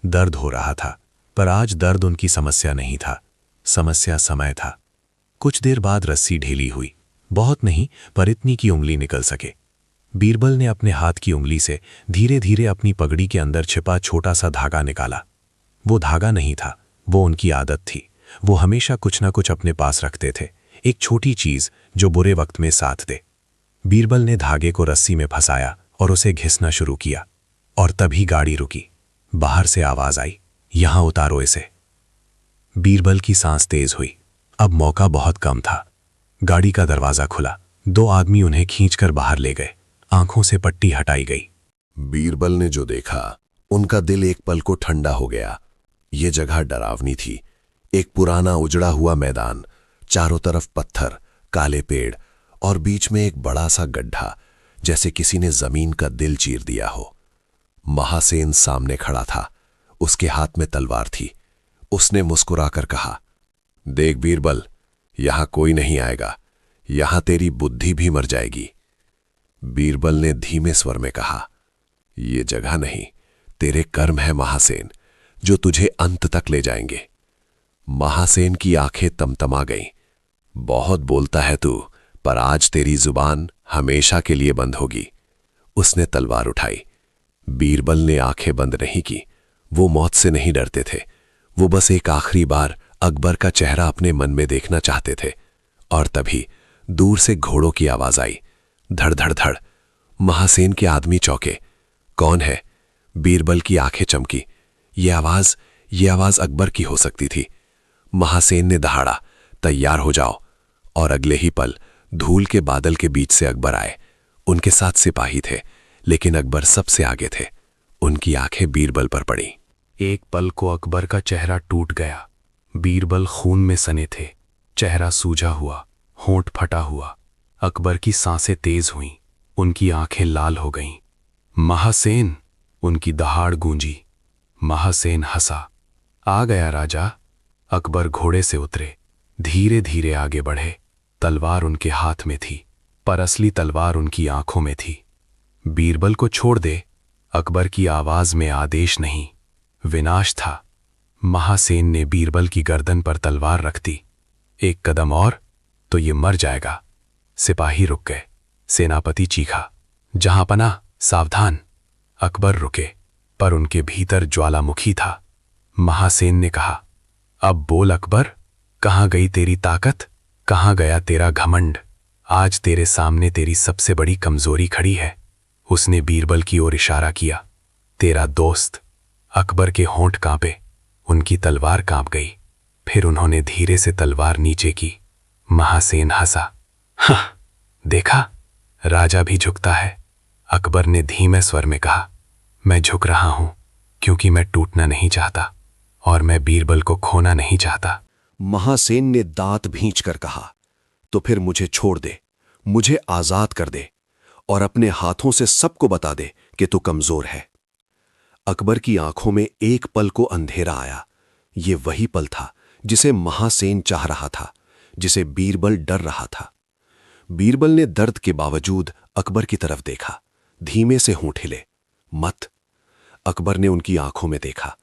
Speaker 6: दर्द हो रहा था, पर आज दर्द उनकी समस्या नहीं था, समस्या समय था। कुछ देर बाद रस्सी ढीली हुई, बहुत नहीं पर इतनी कि उंगली निकल सके। बीरबल ने अपने हाथ की उंगली से धीरे धीरे अपनी पगड़ी के अंदर छिपा छोटा सा धागा निकाला। वो धागा नहीं था, वो उनकी आदत थी। वो हमेशा कुछ ना कुछ अपने पास रखते थे, एक छोटी चीज जो बुरे वक्त में साथ दे। बीरबल ने धागे को रस्सी में फंसाया और उसे घिसना शुरू किया। और तभी गाड़ी रुकी। बाहर से आवाज आई, यहां उतारो इसे। बीरबल की सांस तेज हुई। अब मौका बहुत कम था। गाड़ी का दरवाजा खुला। 2 आदमी उन्हें खींचकर बाहर ले गए। आंखों से पट्टी हटाई गई।
Speaker 1: बीरबल ने जो देखा, उनका दिल एक पल को ठंडा हो गया। ये जगह डरावनी थी। एक पुराना उजड़ा हुआ मैदान, चारों तरफ पत्थर, काले पेड़ और बीच में एक बड़ा सा गड्ढा, जैसे किसी ने जमीन का दिल चीर दिया हो। महासेन सामने खड़ा था। उसके हाथ में तलवार थी। उसने मुस्कुराकर कहा, देख बीरबल, यहां कोई नहीं आएगा, यहां तेरी बुद्धि भी मर जाएगी। बीरबल ने धीमे स्वर में कहा, ये जगह नहीं, तेरे कर्म है महासेन, जो तुझे अंत तक ले जाएंगे। महासेन की आंखें तमतमा गईं। बहुत बोलता है तू, पर आज तेरी जुबान हमेशा के लिए बंद होगी। उसने तलवार उठाई। बीरबल ने आंखें बंद नहीं की। वो मौत से नहीं डरते थे। वो बस एक आखिरी बार अकबर का चेहरा अपने मन में देखना चाहते थे। और तभी दूर से घोड़ों की आवाज आई, धड़ धड़ धड़। महासेन के आदमी चौंके। कौन है? बीरबल की आंखें चमकी। ये आवाज अकबर की हो सकती थी। महासेन ने दहाड़ा, तैयार हो जाओ। और अगले ही पल धूल के बादल के बीच से अकबर आए। उनके साथ सिपाही थे, लेकिन अकबर सबसे आगे थे। उनकी आंखें बीरबल पर पड़ी।
Speaker 4: एक पल को अकबर का चेहरा टूट गया। बीरबल खून में सने थे, चेहरा सूजा हुआ, होंठ फटा हुआ। अकबर की सांसें तेज हुईं, उनकी आंखें लाल हो गईं। महासेन, उनकी दहाड़ गूंजी। महासेन हंसा। आ गया राजा। अकबर घोड़े से उतरे, धीरे धीरे आगे बढ़े। तलवार उनके हाथ में थी, पर असली तलवार उनकी आंखों में थी। बीरबल को छोड़ दे। अकबर की आवाज में आदेश नहीं, विनाश था। महासेन ने बीरबल की गर्दन पर तलवार रख दी। एक कदम और तो ये मर जाएगा। सिपाही रुक गए। सेनापति चीखा, जहां पना, सावधान। अकबर रुके, पर उनके भीतर ज्वालामुखी था। महासेन ने कहा, अब बोल अकबर, कहां गई तेरी ताकत, कहां गया तेरा घमंड? आज तेरे सामने तेरी सबसे बड़ी कमजोरी खड़ी है। उसने बीरबल की ओर इशारा किया। तेरा दोस्त। अकबर के होंठ कांपे, उनकी तलवार कांप गई। फिर उन्होंने धीरे से तलवार नीचे की। महासेन हंसा। हाँ, देखा, राजा भी झुकता है। अकबर ने धीमे स्वर में कहा, मैं झुक रहा हूं क्योंकि मैं टूटना नहीं चाहता और मैं बीरबल को खोना नहीं चाहता।
Speaker 1: महासेन ने दांत भींचकर कहा, तो फिर मुझे छोड़ दे, मुझे आजाद कर दे और अपने हाथों से सबको बता दे कि तू कमजोर है। अकबर की आंखों में एक पल को अंधेरा आया। ये वही पल था जिसे महासेन चाह रहा था, जिसे बीरबल डर रहा था। बीरबल ने दर्द के बावजूद अकबर की तरफ देखा, धीमे से होंठ हिले। मत। अकबर ने उनकी आंखों में देखा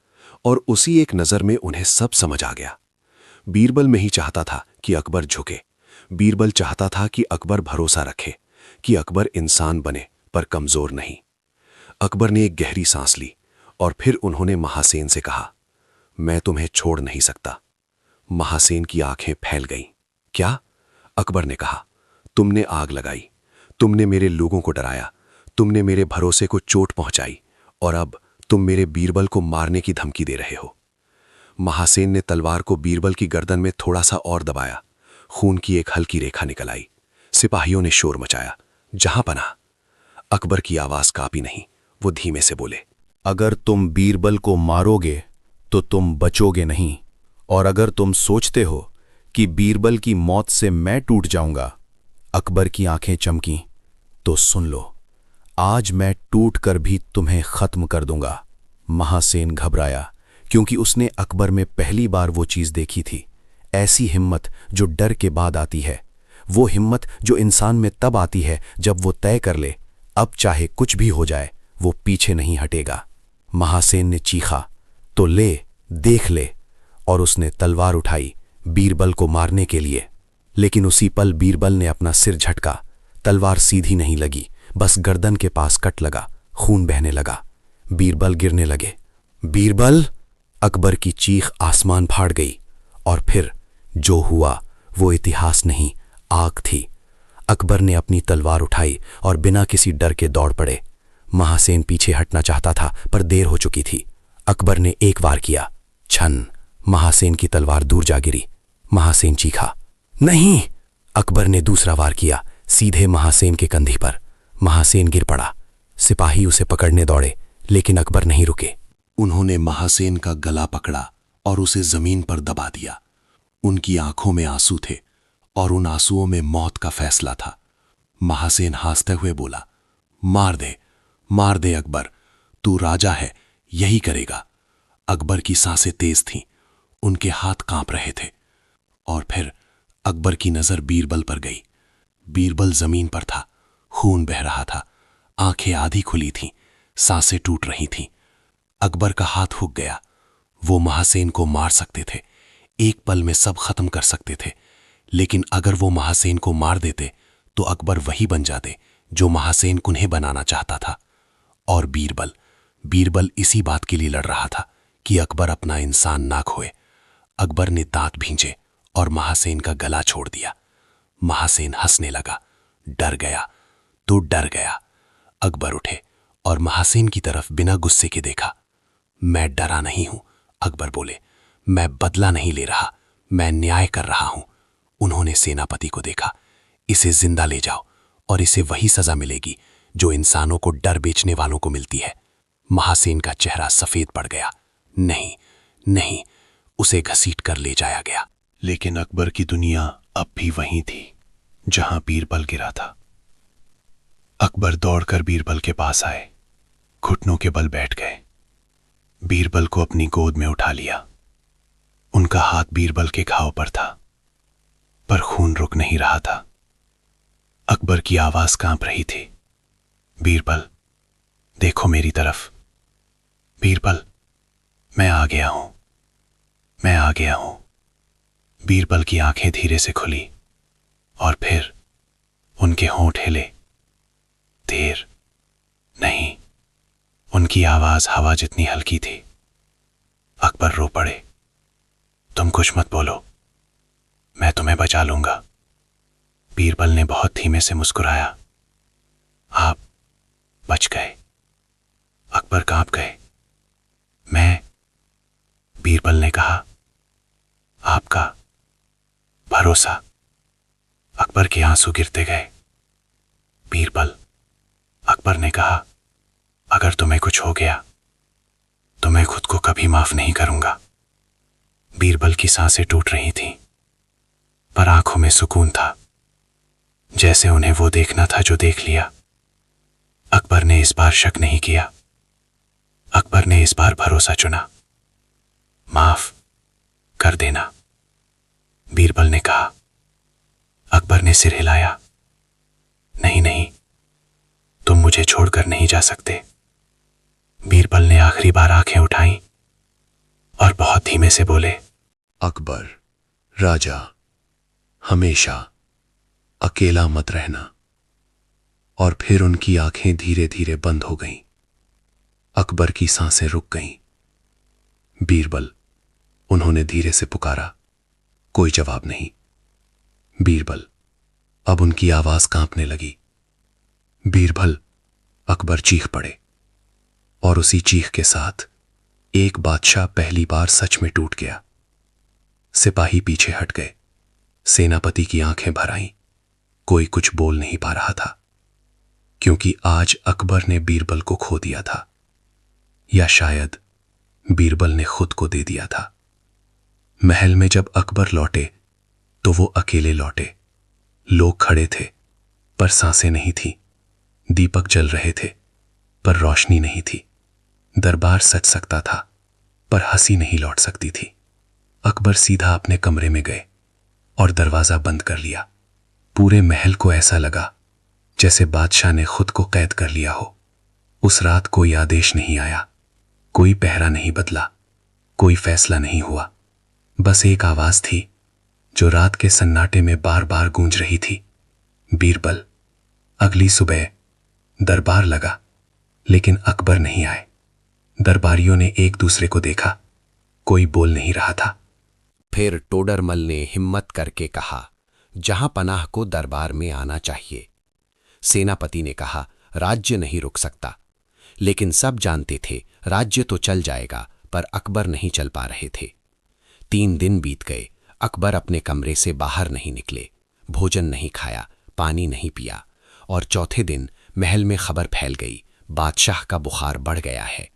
Speaker 1: और उसी एक नजर में उन्हें सब समझ आ गया। बीरबल में ही चाहता था कि अकबर झुके। बीरबल चाहता था कि अकबर भरोसा रखे, कि अकबर इंसान बने पर कमजोर नहीं। अकबर ने एक गहरी सांस ली और फिर उन्होंने महासेन से कहा, मैं तुम्हें छोड़ नहीं सकता। महासेन की आंखें फैल गईं। क्या? अकबर ने कहा, तुमने आग लगाई, तुमने मेरे लोगों को डराया, तुमने मेरे भरोसे को चोट पहुंचाई और अब तुम मेरे बीरबल को मारने की धमकी दे रहे हो। महासेन ने तलवार को बीरबल की गर्दन में थोड़ा सा और दबाया। खून की एक हल्की रेखा निकल आई। सिपाहियों ने शोर मचाया, जहां पनाह। अकबर की आवाज कांपी नहीं। वो धीमे से बोले,
Speaker 7: अगर तुम बीरबल को मारोगे तो तुम बचोगे नहीं, और अगर तुम सोचते हो कि बीरबल की मौत से मैं टूट जाऊंगा, अकबर की आंखें चमकीं, तो सुन लो, आज मैं टूट कर भी तुम्हें खत्म कर दूंगा। महासेन घबराया, क्योंकि उसने अकबर में पहली बार वो चीज देखी थी, ऐसी हिम्मत जो डर के बाद आती है, वो हिम्मत जो इंसान में तब आती है जब वो तय कर ले, अब चाहे कुछ भी हो जाए वो पीछे नहीं हटेगा। महासेन ने चीखा, तो ले, देख ले, और उसने तलवार उठाई बीरबल को मारने के लिए। लेकिन उसी पल बीरबल ने अपना सिर झटका। तलवार सीधी नहीं लगी, बस गर्दन के पास कट लगा। खून बहने लगा। बीरबल गिरने लगे। बीरबल! अकबर की चीख आसमान फाड़ गई। और फिर जो हुआ वो इतिहास नहीं, आग थी। अकबर ने अपनी तलवार उठाई और बिना किसी डर के दौड़ पड़े। महासेन पीछे हटना चाहता था, पर देर हो चुकी थी। अकबर ने एक वार किया, छन, महासेन की तलवार दूर जा गिरी। महासेन चीखा, नहीं! अकबर ने दूसरा वार किया, सीधे महासेन के कंधे पर। महासेन गिर पड़ा। सिपाही उसे पकड़ने दौड़े, लेकिन अकबर नहीं रुके।
Speaker 1: उन्होंने महासेन का गला पकड़ा और उसे जमीन पर दबा दिया। उनकी आंखों में आंसू थे और उन आंसुओं में मौत का फैसला था। महासेन हंसते हुए बोला, मार दे अकबर, तू राजा है, यही करेगा। अकबर की सांसें तेज थीं, उनके हाथ कांप रहे थे। और फिर अकबर की नजर बीरबल पर गई। बीरबल जमीन पर था, खून बह रहा था, आंखें आधी खुली थीं, सांसें टूट रही थीं। अकबर का हाथ हुक गया। वो महासेन को मार सकते थे, एक पल में सब खत्म कर सकते थे, लेकिन अगर वो महासेन को मार देते तो अकबर वही बन जाते जो महासेन कुन्हें बनाना चाहता था। और बीरबल इसी बात के लिए लड़ रहा था कि अकबर अपना इंसान ना खोए। अकबर ने दांत भींचे और महासेन का गला छोड़ दिया। महासेन हंसने लगा। डर गया तो डर गया। अकबर उठे और महासेन की तरफ बिना गुस्से के देखा। मैं डरा नहीं हूं, अकबर बोले, मैं बदला नहीं ले रहा, मैं न्याय कर रहा हूं। उन्होंने सेनापति को देखा। इसे जिंदा ले जाओ और इसे वही सजा मिलेगी जो इंसानों को डर बेचने वालों को मिलती है। महासेन का चेहरा सफेद पड़ गया। नहीं, उसे घसीट कर ले जाया गया।
Speaker 6: लेकिन अकबर की दुनिया अब भी वहीं थी जहां बीरबल गिरा था। अकबर दौड़कर बीरबल के पास आए, घुटनों के बल बैठ गए। बीरबल को अपनी गोद में उठा लिया। उनका हाथ बीरबल के घाव पर था, पर खून रुक नहीं रहा था। अकबर की आवाज कांप रही थी, बीरबल, देखो मेरी तरफ। बीरबल, मैं आ गया हूं, मैं आ गया हूं। बीरबल की आंखें धीरे से खुली और फिर उनके होंठ हिले। देर नहीं, उनकी आवाज हवा जितनी हल्की थी। अकबर रो पड़े। तुम कुछ मत बोलो, मैं तुम्हें बचा लूंगा। बीरबल ने बहुत धीमे से मुस्कुराया। आप बच गए। अकबर कांप गए। मैं, बीरबल ने कहा, आपका भरोसा। अकबर के आंसू गिरते गए। बीरबल, अकबर ने कहा, अगर तुम्हें कुछ हो गया तो मैं खुद को कभी माफ नहीं करूंगा। बीरबल की सांसें टूट रही थीं, पर आंखों में सुकून था। जैसे उन्हें वो देखना था जो देख लिया। अकबर ने इस बार शक नहीं किया। अकबर ने इस बार भरोसा चुना। माफ कर देना, बीरबल ने कहा। अकबर ने सिर हिलाया। नहीं नहीं, तुम मुझे छोड़कर नहीं जा सकते। बीरबल ने आखिरी बार आंखें उठाईं और बहुत धीमे से बोले,
Speaker 1: अकबर राजा, हमेशा अकेला मत रहना। और फिर उनकी आंखें धीरे धीरे बंद हो गईं। अकबर की सांसें रुक गईं। बीरबल, उन्होंने धीरे से पुकारा। कोई जवाब नहीं। बीरबल, अब उनकी आवाज कांपने लगी। बीरबल, अकबर चीख पड़े। और उसी चीख के साथ एक बादशाह पहली बार सच में टूट गया। सिपाही पीछे हट गए। सेनापति की आंखें भर आईं। कोई कुछ बोल नहीं पा रहा था, क्योंकि आज अकबर ने बीरबल को खो दिया था, या शायद बीरबल ने खुद को दे दिया था। महल में जब अकबर लौटे तो वो अकेले लौटे। लोग खड़े थे पर सांसें नहीं थी। दीपक जल रहे थे पर रोशनी नहीं थी। दरबार सज सकता था पर हंसी नहीं लौट सकती थी। अकबर सीधा अपने कमरे में गए और दरवाजा बंद कर लिया। पूरे महल को ऐसा लगा जैसे बादशाह ने खुद को कैद कर लिया हो। उस रात कोई आदेश नहीं आया, कोई पहरा नहीं बदला, कोई फैसला नहीं हुआ। बस एक आवाज थी जो रात के सन्नाटे में बार बार गूंज रही थी, बीरबल। अगली सुबह दरबार लगा, लेकिन अकबर नहीं आए। दरबारियों ने एक दूसरे को देखा, कोई बोल नहीं रहा था।
Speaker 8: फिर टोडरमल ने हिम्मत करके कहा, जहां पनाह को दरबार में आना चाहिए। सेनापति ने कहा, राज्य नहीं रुक सकता। लेकिन सब जानते थे राज्य तो चल जाएगा, पर अकबर नहीं चल पा रहे थे। 3 दिन बीत गए। अकबर अपने कमरे से बाहर नहीं निकले, भोजन नहीं खाया, पानी नहीं पिया। और चौथे दिन महल में खबर फैल गई, बादशाह का बुखार बढ़ गया है।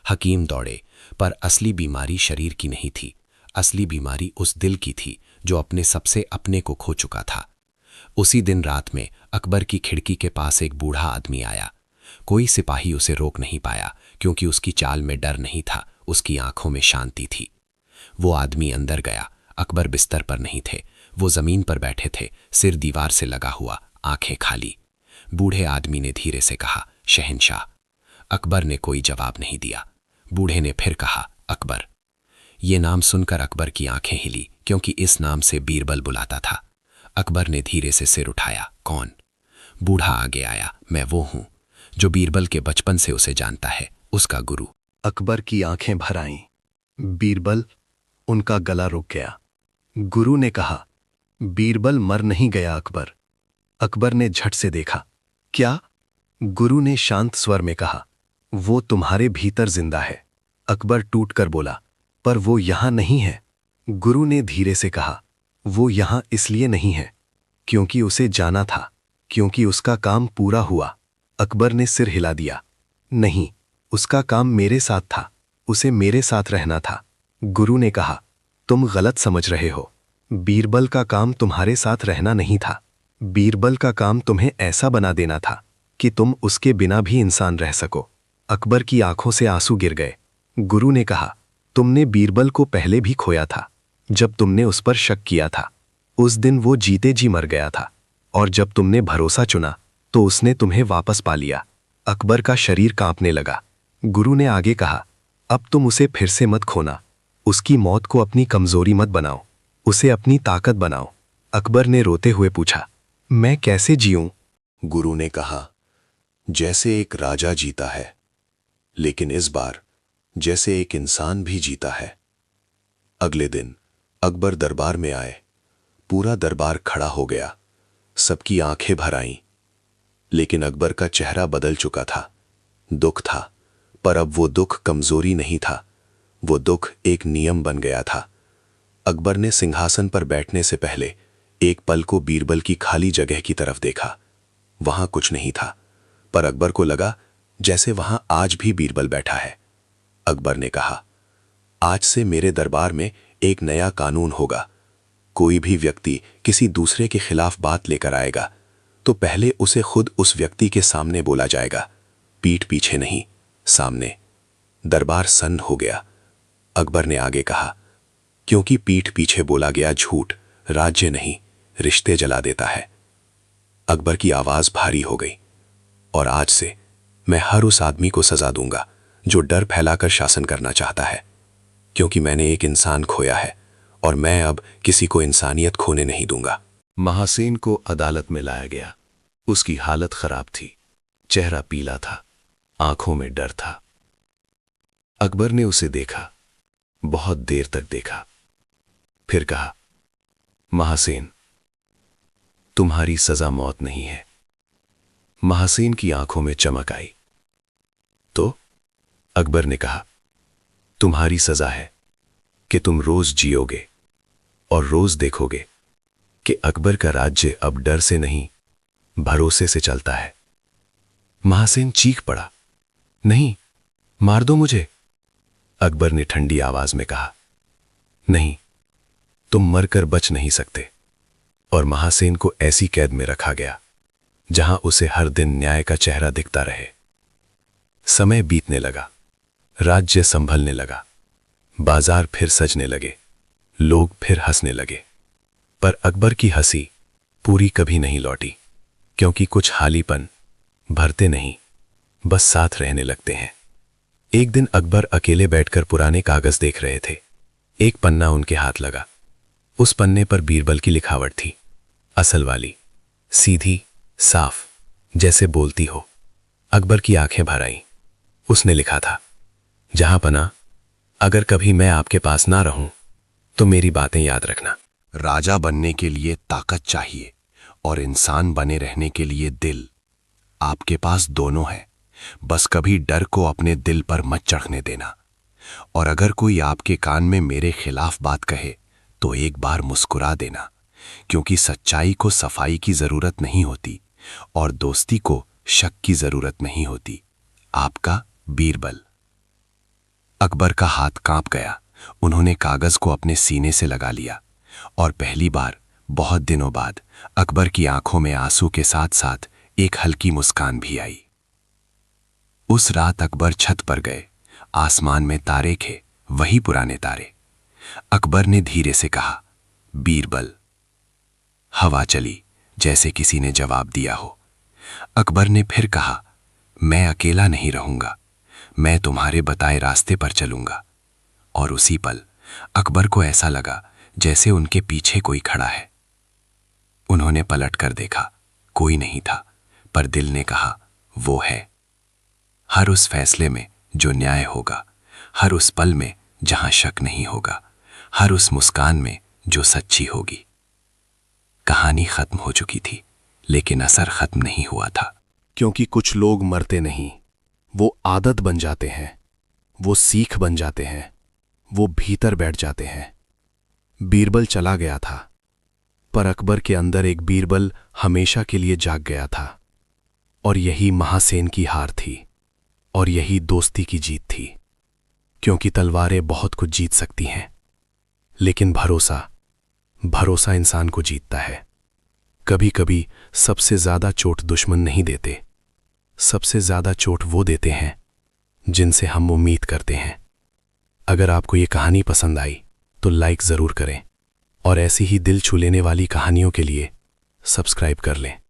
Speaker 8: हकीम दौड़े, पर असली बीमारी शरीर की नहीं थी। असली बीमारी उस दिल की थी जो अपने सबसे अपने को खो चुका था। उसी दिन रात में अकबर की खिड़की के पास एक बूढ़ा आदमी आया। कोई सिपाही उसे रोक नहीं पाया, क्योंकि उसकी चाल में डर नहीं था, उसकी आंखों में शांति थी। वो आदमी अंदर गया। अकबर बिस्तर पर नहीं थे, वो जमीन पर बैठे थे, सिर दीवार से लगा हुआ, आंखें खाली। बूढ़े आदमी ने धीरे से कहा, शहंशाह। अकबर ने कोई जवाब नहीं दिया। बूढ़े ने फिर कहा, अकबर। ये नाम सुनकर अकबर की आंखें हिली, क्योंकि इस नाम से बीरबल बुलाता था। अकबर ने धीरे से सिर उठाया। कौन? बूढ़ा आगे आया, मैं वो हूं जो बीरबल के बचपन से उसे जानता है, उसका गुरु।
Speaker 4: अकबर की आंखें भर आईं। बीरबल, उनका गला रुक गया। गुरु ने कहा, बीरबल मर नहीं गया अकबर। अकबर ने झट से देखा। क्या? गुरु ने शांत स्वर में कहा, वो तुम्हारे भीतर जिंदा है। अकबर टूटकर बोला, पर वो यहां नहीं है। गुरु ने धीरे से कहा, वो यहां इसलिए नहीं है क्योंकि उसे जाना था, क्योंकि उसका काम पूरा हुआ। अकबर ने सिर हिला दिया। नहीं, उसका काम मेरे साथ था, उसे मेरे साथ रहना था। गुरु ने कहा, तुम गलत समझ रहे हो। बीरबल का काम तुम्हारे साथ रहना नहीं था। बीरबल का काम तुम्हें ऐसा बना देना था कि तुम उसके बिना भी इंसान रह सको। अकबर की आंखों से आंसू गिर गए। गुरु ने कहा, तुमने बीरबल को पहले भी खोया था, जब तुमने उस पर शक किया था। उस दिन वो जीते जी मर गया था, और जब तुमने भरोसा चुना तो उसने तुम्हें वापस पा लिया। अकबर का शरीर कांपने लगा। गुरु ने आगे कहा, अब तुम उसे फिर से मत खोना। उसकी मौत को अपनी कमजोरी मत बनाओ, उसे अपनी ताकत बनाओ। अकबर ने रोते हुए पूछा, मैं कैसे जीऊं?
Speaker 1: गुरु ने कहा, जैसे एक राजा जीता है, लेकिन इस बार जैसे एक इंसान भी जीता है। अगले दिन अकबर दरबार में आए। पूरा दरबार खड़ा हो गया, सबकी आंखें भर आईं। लेकिन अकबर का चेहरा बदल चुका था। दुख था, पर अब वो दुख कमजोरी नहीं था, वो दुख एक नियम बन गया था। अकबर ने सिंहासन पर बैठने से पहले एक पल को बीरबल की खाली जगह की तरफ देखा। वहां कुछ नहीं था, पर अकबर को लगा जैसे वहां आज भी बीरबल बैठा है। अकबर ने कहा, आज से मेरे दरबार में एक नया कानून होगा। कोई भी व्यक्ति किसी दूसरे के खिलाफ बात लेकर आएगा
Speaker 3: तो पहले उसे खुद उस व्यक्ति के सामने बोला जाएगा, पीठ पीछे नहीं, सामने। दरबार सन्न हो गया। अकबर ने आगे कहा, क्योंकि पीठ पीछे बोला गया झूठ राज्य नहीं, रिश्ते जला देता है। अकबर की आवाज भारी हो गई। और आज से मैं हर उस आदमी को सजा दूंगा जो डर फैलाकर शासन करना चाहता है, क्योंकि मैंने एक इंसान खोया है और मैं अब किसी को इंसानियत खोने नहीं दूंगा।
Speaker 2: महासेन को अदालत में लाया गया। उसकी हालत खराब थी, चेहरा पीला था, आंखों में डर था। अकबर ने उसे देखा, बहुत देर तक देखा, फिर कहा, महासेन, तुम्हारी सजा मौत नहीं है। महासेन की आंखों में चमक आई। तो अकबर ने कहा, तुम्हारी सजा है कि तुम रोज जियोगे और रोज देखोगे कि अकबर का राज्य अब डर से नहीं, भरोसे से चलता है। महासेन चीख पड़ा, नहीं, मार दो मुझे। अकबर ने ठंडी आवाज में कहा, नहीं, तुम मरकर बच नहीं सकते। और महासेन को ऐसी कैद में रखा गया जहां उसे हर दिन न्याय का चेहरा दिखता रहे। समय बीतने लगा, राज्य संभलने लगा, बाजार फिर सजने लगे, लोग फिर हंसने लगे। पर अकबर की हंसी पूरी कभी नहीं लौटी, क्योंकि कुछ हालीपन भरते नहीं, बस साथ रहने लगते हैं। एक दिन अकबर अकेले बैठकर पुराने कागज देख रहे थे। एक पन्ना उनके हाथ लगा। उस पन्ने पर बीरबल की लिखावट थी, असल वाली, सीधी, साफ, जैसे बोलती हो। अकबर की आंखें भर आईं। उसने लिखा था, जहां पना, अगर कभी मैं आपके पास ना रहूं तो मेरी बातें याद रखना।
Speaker 1: राजा बनने के लिए ताकत चाहिए और इंसान बने रहने के लिए दिल। आपके पास दोनों है, बस कभी डर को अपने दिल पर मत चढ़ने देना। और अगर कोई आपके कान में मेरे खिलाफ बात कहे तो एक बार मुस्कुरा देना, क्योंकि सच्चाई को सफाई की जरूरत नहीं होती और दोस्ती को शक की जरूरत नहीं होती। आपका बीरबल। अकबर का हाथ कांप गया। उन्होंने कागज को अपने सीने से लगा लिया और पहली बार बहुत दिनों बाद अकबर की आंखों में आंसू के साथ साथ एक हल्की मुस्कान भी आई। उस रात अकबर छत पर गए। आसमान में तारे थे, वही पुराने तारे। अकबर ने धीरे से कहा, बीरबल। हवा चली, जैसे किसी ने जवाब दिया हो। अकबर ने फिर कहा, मैं अकेला नहीं रहूंगा, मैं तुम्हारे बताए रास्ते पर चलूंगा। और उसी पल अकबर को ऐसा लगा जैसे उनके पीछे कोई खड़ा है। उन्होंने पलट कर देखा, कोई नहीं था, पर दिल ने कहा, वो है। हर उस फैसले में जो न्याय होगा, हर उस पल में जहां शक नहीं होगा, हर उस मुस्कान में जो सच्ची होगी। कहानी खत्म हो चुकी थी, लेकिन असर खत्म नहीं हुआ था।
Speaker 6: क्योंकि कुछ लोग मरते नहीं, वो आदत बन जाते हैं, वो सीख बन जाते हैं, वो भीतर बैठ जाते हैं। बीरबल चला गया था, पर अकबर के अंदर एक बीरबल हमेशा के लिए जाग गया था। और यही महासेन की हार थी और यही दोस्ती की जीत थी। क्योंकि तलवारें बहुत कुछ जीत सकती हैं, लेकिन भरोसा इंसान को जीतता है। कभी कभी सबसे ज्यादा चोट दुश्मन नहीं देते, सबसे ज्यादा चोट वो देते हैं जिनसे हम उम्मीद करते हैं। अगर आपको ये कहानी पसंद आई तो लाइक जरूर करें और ऐसी ही दिल छू लेने वाली कहानियों के लिए सब्सक्राइब कर लें।